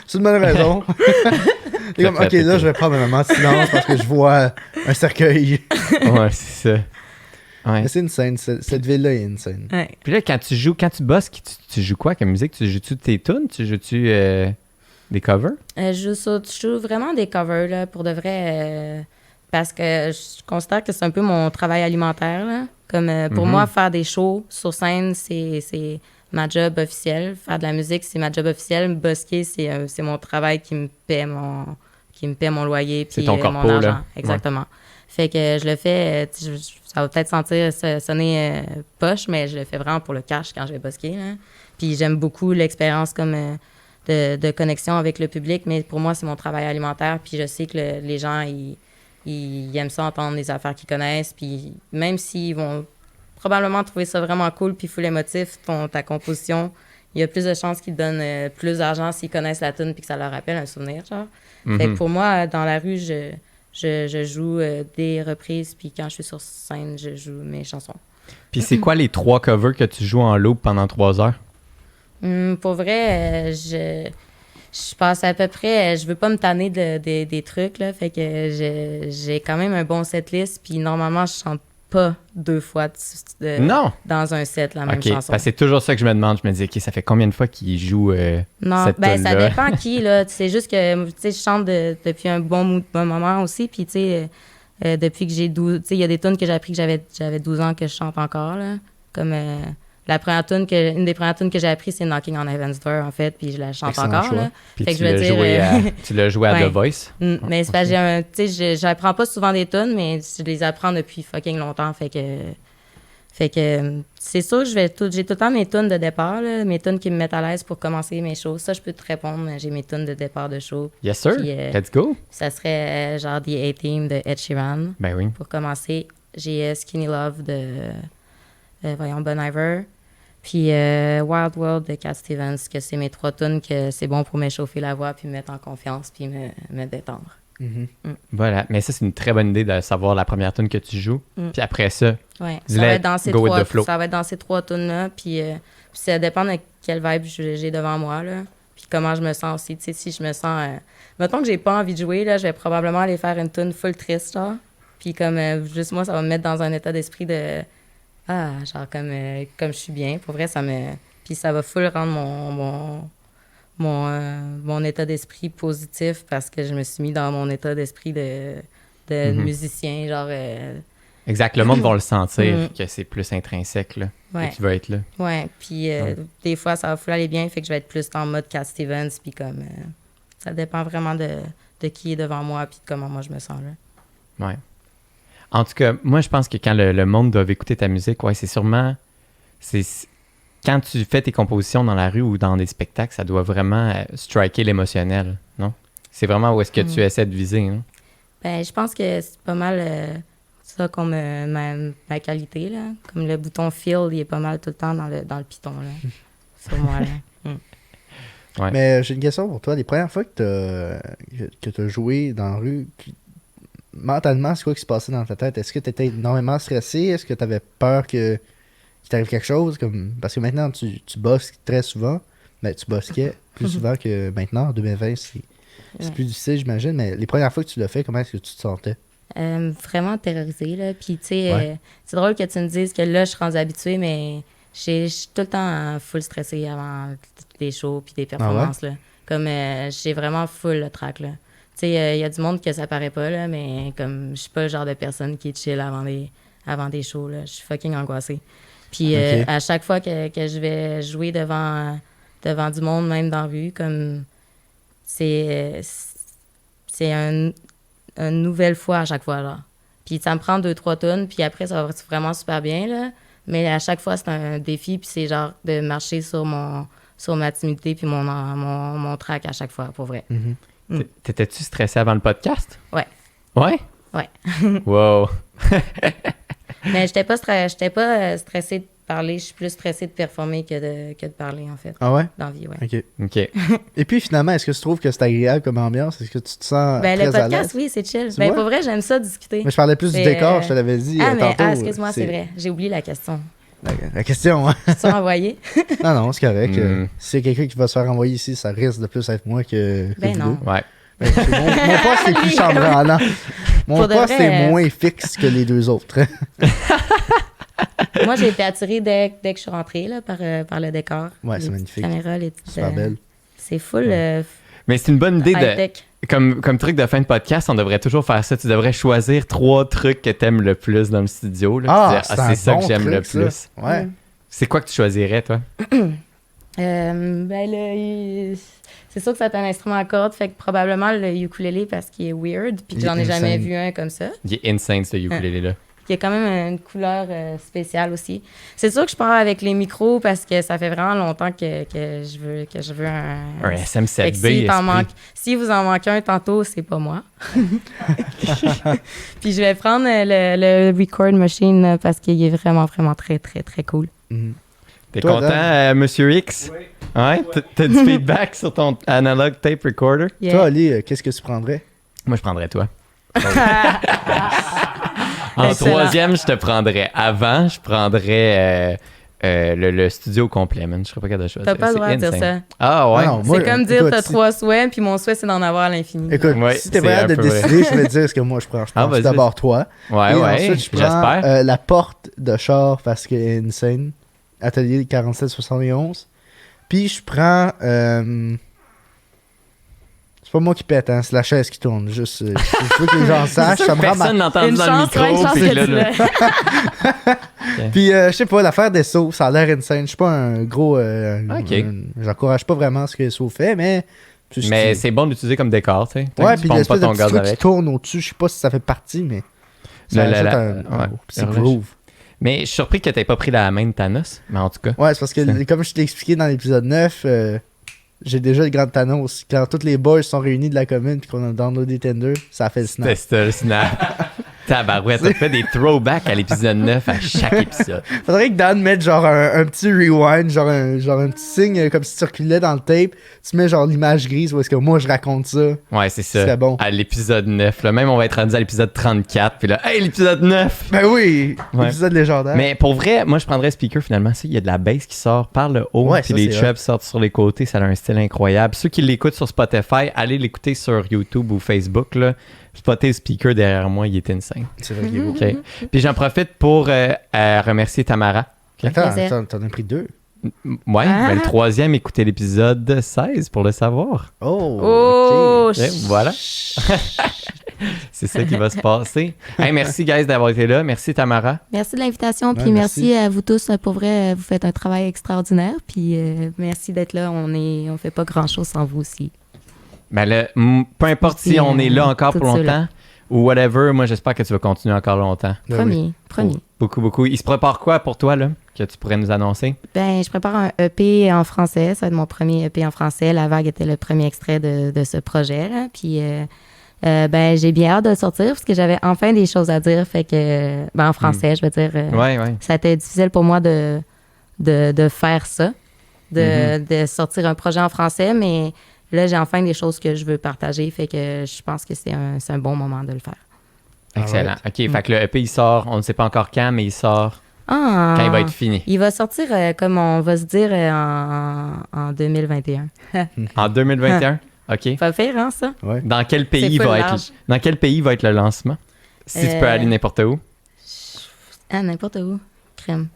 C'est une bonne raison. Et comme, Fait, ok, là, je vais prendre un moment de silence parce que je vois un cercueil. Ouais, c'est ça. Ouais. Mais c'est une scène. Cette ville-là est une scène. Ouais. Puis là, quand tu bosses, tu joues quoi comme musique? Tu joues-tu tes tunes? Tu joues-tu des covers? Je joue vraiment des covers, là, pour de vrai, parce que je considère que c'est un peu mon travail alimentaire, là. Comme, pour moi, faire des shows sur scène, c'est ma job officielle. Faire de la musique, c'est ma job officielle. Busker, c'est mon travail qui me paie mon loyer C'est puis ton mon corpo, argent. là. Exactement. Fait que je le fais, ça va peut-être sonner poche, mais je le fais vraiment pour le cash quand je vais busker, là. Puis j'aime beaucoup l'expérience comme de connexion avec le public, mais pour moi, c'est mon travail alimentaire. Puis je sais que les gens, ils aiment ça entendre des affaires qu'ils connaissent. Puis même s'ils vont probablement trouver ça vraiment cool, puis full émotif, ta composition, il y a plus de chances qu'ils te donnent plus d'argent s'ils connaissent la tune puis que ça leur rappelle un souvenir, genre. Fait que pour moi, dans la rue, je joue des reprises, puis quand je suis sur scène, je joue mes chansons. Puis c'est quoi les 3 covers que tu joues en loop pendant 3 heures? Pour vrai, je passe à peu près... Je veux pas me tanner des trucs, là, fait que j'ai quand même un bon setlist, puis normalement, je chante pas 2 fois Non! dans un set la même OK, chanson. parce que c'est toujours ça que je me demande. Je me dis, OK, ça fait combien de fois qu'il joue Non, cette ben ça tune-là? dépend qui, là. C'est juste que, tu sais, je chante depuis un bon moment aussi, puis tu sais, depuis que j'ai 12... Tu sais, il y a des tunes que j'ai appris que j'avais 12 ans que je chante encore, là. Comme une des premières tunes que j'ai appris, c'est Knocking on Heaven's Door, en fait, puis je la chante Excellent encore, choix. là. Puis Fait que tu je veux l'as dire, joué, tu l'as joué à ouais. The Voice? Mais c'est parce que tu sais, j'apprends pas souvent des tunes, mais je les apprends depuis fucking longtemps, fait que c'est sûr que j'ai tout le temps mes tunes de départ, là, mes tunes qui me mettent à l'aise pour commencer mes shows. Ça, je peux te répondre, j'ai mes tunes de départ de show. Yes, sir. Puis, Let's go. Ça serait genre The A-Team de Ed Sheeran. Ben oui. Pour commencer, j'ai Skinny Love de Bon Iver. Puis Wild World de Cat Stevens, que c'est mes 3 tunes que c'est bon pour m'échauffer la voix, puis me mettre en confiance, puis me détendre. Voilà. Mais ça, c'est une très bonne idée de savoir la première tune que tu joues. Puis après ça, Ouais, Let go with the flow. ça va être dans ces 3 tunes-là, puis ça dépend de quelle vibe j'ai devant moi, là, puis comment je me sens aussi, tu sais, si je me sens... mettons que j'ai pas envie de jouer, là, je vais probablement aller faire une tune full triste, genre, puis comme, juste moi, ça va me mettre dans un état d'esprit de... genre, comme je suis bien, pour vrai, ça me... Puis ça va full rendre mon état d'esprit positif parce que je me suis mis dans mon état d'esprit de musicien, genre... exact, le monde va le sentir que c'est plus intrinsèque, là, Ouais. que tu vas être là. Ouais, puis des fois, ça va full aller bien, fait que je vais être plus en mode Cat Stevens, puis comme... ça dépend vraiment de qui est devant moi, puis de comment moi je me sens, là. Ouais. En tout cas, moi, je pense que quand le monde doit écouter ta musique, ouais, c'est sûrement... Quand tu fais tes compositions dans la rue ou dans des spectacles, ça doit vraiment striker l'émotionnel, non? C'est vraiment où est-ce que tu essaies de viser, non? Ben, je pense que c'est pas mal ça comme ma qualité, là. Comme le bouton feel, il est pas mal tout le temps dans le piton, là. Sur moi, là. Ouais. Mais j'ai une question pour toi. Les premières fois que t'as joué dans la rue, mentalement, c'est quoi qui se passait dans ta tête? Est-ce que tu étais énormément stressé? Est-ce que tu avais peur qu'il t'arrive quelque chose? Parce que maintenant, tu bosses très souvent. Ben, tu bossais plus souvent que maintenant. En 2020, c'est plus difficile, j'imagine. Mais les premières fois que tu l'as fait, comment est-ce que tu te sentais? Vraiment terrorisée, là. Puis, tu sais, c'est drôle que tu me dises que là, je suis rendue habituée, mais je suis tout le temps full stressée avant des shows puis des performances, là. Comme, j'ai vraiment full le track, là. Tu sais, il y a du monde que ça paraît pas, là, mais comme, je suis pas le genre de personne qui est chill avant des shows, là. Je suis fucking angoissée. Puis, à chaque fois que je vais jouer devant du monde, même dans la rue, comme, c'est une nouvelle fois à chaque fois, là. Puis ça me prend 2-3 tonnes, puis après, ça va vraiment super bien, là. Mais à chaque fois, c'est un défi, puis c'est genre de marcher sur ma timidité puis mon track à chaque fois, pour vrai. T'étais-tu stressé avant le podcast? Ouais. Ouais? Ouais. Wow! Mais j'étais pas stressée de parler, je suis plus stressée de performer que de parler, en fait. Ah ouais? Dans la vie, ouais. OK. OK. Et puis finalement, est-ce que tu trouves que c'est agréable comme ambiance? Est-ce que tu te sens Ben, très le à podcast, l'aise? oui, c'est chill. Tu Ben, vois? pour vrai, j'aime ça discuter. Mais je parlais plus du C'est, décor, je te l'avais dit tantôt. Excuse-moi, c'est vrai. J'ai oublié la question. La question, hein? Tu t'as envoyé? Non, c'est correct. Mm. Si c'est quelqu'un qui va se faire envoyer ici, ça risque de plus être moi que Ben vous non. deux. Ouais. Ben, mon poste est plus chambranlant. Mon Pour de poste vrai, est moins fixe que les deux autres. Moi, j'ai été attirée dès que je suis rentrée là, par le décor. Ouais, c'est Les magnifique. petites caméras, les petites, Super belle. C'est full Mais c'est une bonne idée de... high-tech. Comme truc de fin de podcast, on devrait toujours faire ça. Tu devrais choisir 3 trucs que t'aimes le plus dans le studio. Là. Ah, Tu dis, c'est ça un que bon j'aime truc, le ça. plus. Ouais. C'est quoi que tu choisirais, toi? Ben là, c'est sûr que c'est un instrument à cordes, fait que probablement le ukulélé parce qu'il est weird, puis que Il est j'en ai jamais insane. vu un comme ça. Il est insane, ce ukulélé-là. Il y a quand même une couleur spéciale aussi. C'est sûr que je pars avec les micros parce que ça fait vraiment longtemps que je veux un SM7B, Fait que si vous en manquez un tantôt, c'est pas moi. Puis je vais prendre le record machine parce qu'il est vraiment, vraiment très, très, très cool. T'es Toi, content, Dan? Monsieur X? Oui. Ouais? T'as du feedback sur ton analog tape recorder? Yeah. Toi, Ali, qu'est-ce que tu prendrais? Moi, je prendrais toi. En Excellent. 3e, je te prendrais. Avant, je prendrais le studio complet, man. Je serais pas capable de choisir. T'as pas le C'est droit de dire insane. ça. Ah ouais? Ah non, moi, C'est comme dire écoute, t'as si- 3 souhaits, puis mon souhait, c'est d'en avoir à l'infini. Écoute, Ouais, si t'es c'est prêt un de peu vrai. décider, je vais te dire ce que moi je prends. Je prends vas-y, d'abord toi. Ouais, Et ouais. ensuite, je prends J'espère. la porte de char parce qu'elle est insane. Atelier 4771. Puis je prends... c'est pas moi qui pète, hein, c'est la chaise qui tourne. Juste, je veux que les gens sachent. Ça me rend Personne n'a entendu Une dans le chance, ouais, une micro. chance puis que là, tu là- l'as. Puis, je sais pas, l'affaire des sauts, ça a l'air insane. Je suis pas un gros... Ok. J'encourage pas vraiment ce que SO fait, mais... Mais c'est bon d'utiliser comme décor, tu sais. Tant Ouais, que tu puis pompes l'espèce pas de ton petit gaz truc qui avec. tourne au-dessus, je sais pas si ça fait partie, mais... Ça La- la- ajoute un ouais, petit le groove. Mais je suis surpris que t'aies pas pris la main de Thanos, mais en tout cas. Ouais, c'est parce que, comme je t'ai expliqué dans l'épisode 9, j'ai déjà le grand Thanos. Quand tous les boys sont réunis de la commune puis qu'on a downloadé Tinder, ça a fait le snap. C'était ça, le snap. Tabarouette, on fait des throwbacks à l'épisode 9 à chaque épisode. Faudrait que Dan mette genre un petit rewind, genre un petit signe comme si tu reculais dans le tape. Tu mets genre l'image grise où est-ce que moi je raconte ça. Ouais, c'est ça. C'est bon. À l'épisode 9. Là, même, on va être rendu à l'épisode 34. Puis là, hey, l'épisode 9! Ben oui, Ouais. l'épisode légendaire. Mais pour vrai, moi, je prendrais speaker finalement. Il y a de la bass qui sort par le haut. Ouais, Puis ça, les c'est chubs sortent sur les côtés. Ça a un style incroyable. Ceux qui l'écoutent sur Spotify, allez l'écouter sur YouTube ou Facebook. Là. Spotter le speaker derrière moi, il est insane. C'est vrai qu'il est beau. OK. Puis j'en profite pour remercier Tamara. Attends, t'en as pris 2. Ouais, Ah. ben, le 3e, écoutez l'épisode 16 pour le savoir. Oh, ok. Et voilà. C'est ça qui va se passer. Hey, merci, guys, d'avoir été là. Merci, Tamara. Merci de l'invitation, Ouais, puis merci. merci à vous tous. Pour vrai, vous faites un travail extraordinaire, puis merci d'être là. On fait pas grand-chose sans vous aussi. Ben là, peu importe si Merci, on est là encore tout pour ça, longtemps là. ou whatever, moi, j'espère que tu vas continuer encore longtemps. Ben oui. Promis. Beaucoup, beaucoup. Il se prépare quoi pour toi, là, que tu pourrais nous annoncer? Ben, je prépare un EP en français. Ça va être mon premier EP en français. La Vague était le premier extrait de ce projet, là. Puis, ben, j'ai bien hâte de le sortir parce que j'avais enfin des choses à dire. Fait que, ben, en français, je veux dire. Ouais. Ça a été difficile pour moi de faire ça, de sortir un projet en français, mais là, j'ai enfin des choses que je veux partager. Fait que je pense que c'est un bon moment de le faire. Excellent. OK, fait que le EP, il sort, on ne sait pas encore quand, mais il sort Ah! quand il va être fini. Il va sortir, comme on va se dire, en 2021. En 2021? OK. Pas faire, hein, ça? Ouais. Dans quel pays C'est full va large. dans quel pays va être le lancement? Si tu peux aller n'importe où. Ah, n'importe où. Crème.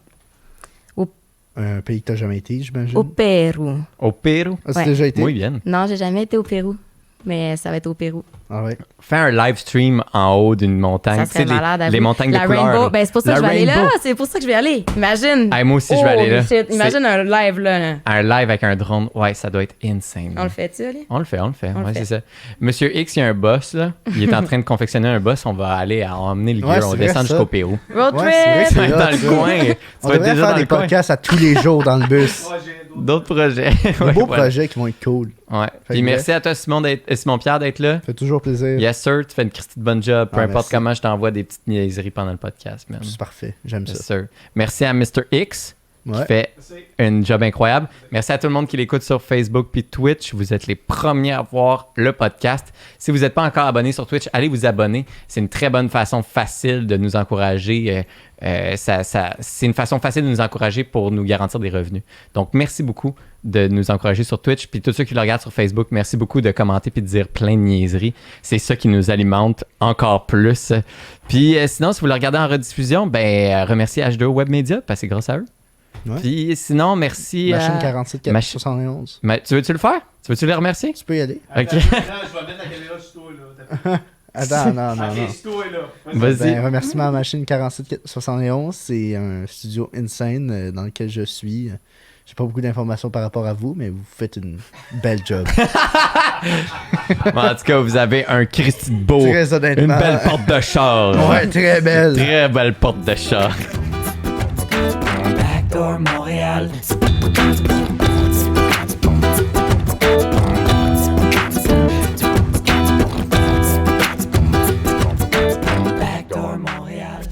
Un pays que t'as jamais été, j'imagine. Au Pérou. Au Pérou? Ah, c'est Ouais. déjà été? Muy bien. Non, j'ai jamais été au Pérou, mais ça va être au Pérou. Ah ouais. Fais un live stream en haut d'une montagne. Ça Tu sais, serait malade. les montagnes La de couleurs. Rainbow, là. ben c'est pour ça que je La vais aller là. Rainbow. C'est pour ça que je vais aller. Imagine. Hey, moi aussi, je vais aller là. Shit. Imagine un live là. Un live avec un drone. Ouais, ça doit être insane. On le fait-tu, Ali? On le fait. On le Ouais, fait. c'est ça. Monsieur X, il y a un boss, là. Il est en train de confectionner un boss. On va aller emmener le Ouais, gear. c'est On vrai, descend ça. jusqu'au Pérou. Road Ouais, c'est vrai trip! que Tu vas être dans hot, le ça. coin. Tu On vas être devrait déjà faire dans des le coin. podcasts à tous les jours dans le bus. Ouais, j'ai d'autres. D'autres projets. Des Ouais, beaux voilà. projets qui vont être cool. Ouais. Fait Puis que merci à toi, Simon-Pierre, d'être là. Ça fait toujours plaisir. Yes, sir. Tu fais une Christy de bonne job. Peu Ah, importe merci. comment je t'envoie des petites niaiseries pendant le podcast, man. C'est parfait. J'aime Yes, ça. sir. Merci à Mr. X. Qui Ouais. fait Merci. un job incroyable. Merci à tout le monde qui l'écoute sur Facebook puis Twitch. Vous êtes les premiers à voir le podcast. Si vous n'êtes pas encore abonné sur Twitch, allez vous abonner. C'est une très bonne façon facile de nous encourager. C'est une façon facile de nous encourager pour nous garantir des revenus. Donc, merci beaucoup de nous encourager sur Twitch. Puis tous ceux qui le regardent sur Facebook, merci beaucoup de commenter puis de dire plein de niaiseries. C'est ça qui nous alimente encore plus. Puis sinon, si vous le regardez en rediffusion, ben remerciez H2O Web Media parce que c'est grâce à eux. Ouais. Puis sinon, merci Machine à... 47 Machine- 71. Mais tu veux-tu le faire? Tu veux-tu les remercier? Tu peux y aller. Ok. Attends, je vais mettre la caméra sur toi, là. Attends, non, non, Ok, non. c'est toi, là. Vas-y. Ben, remerciement à Machine 4771. C'est un studio insane dans lequel je suis. J'ai pas beaucoup d'informations par rapport à vous, mais vous faites une belle job. Bon, en tout cas, vous avez un Christy de beau. Très honnêtement. Une belle porte de char. Ouais, très belle. Très belle porte de char. Backdoor Montréal. Backdoor Montréal.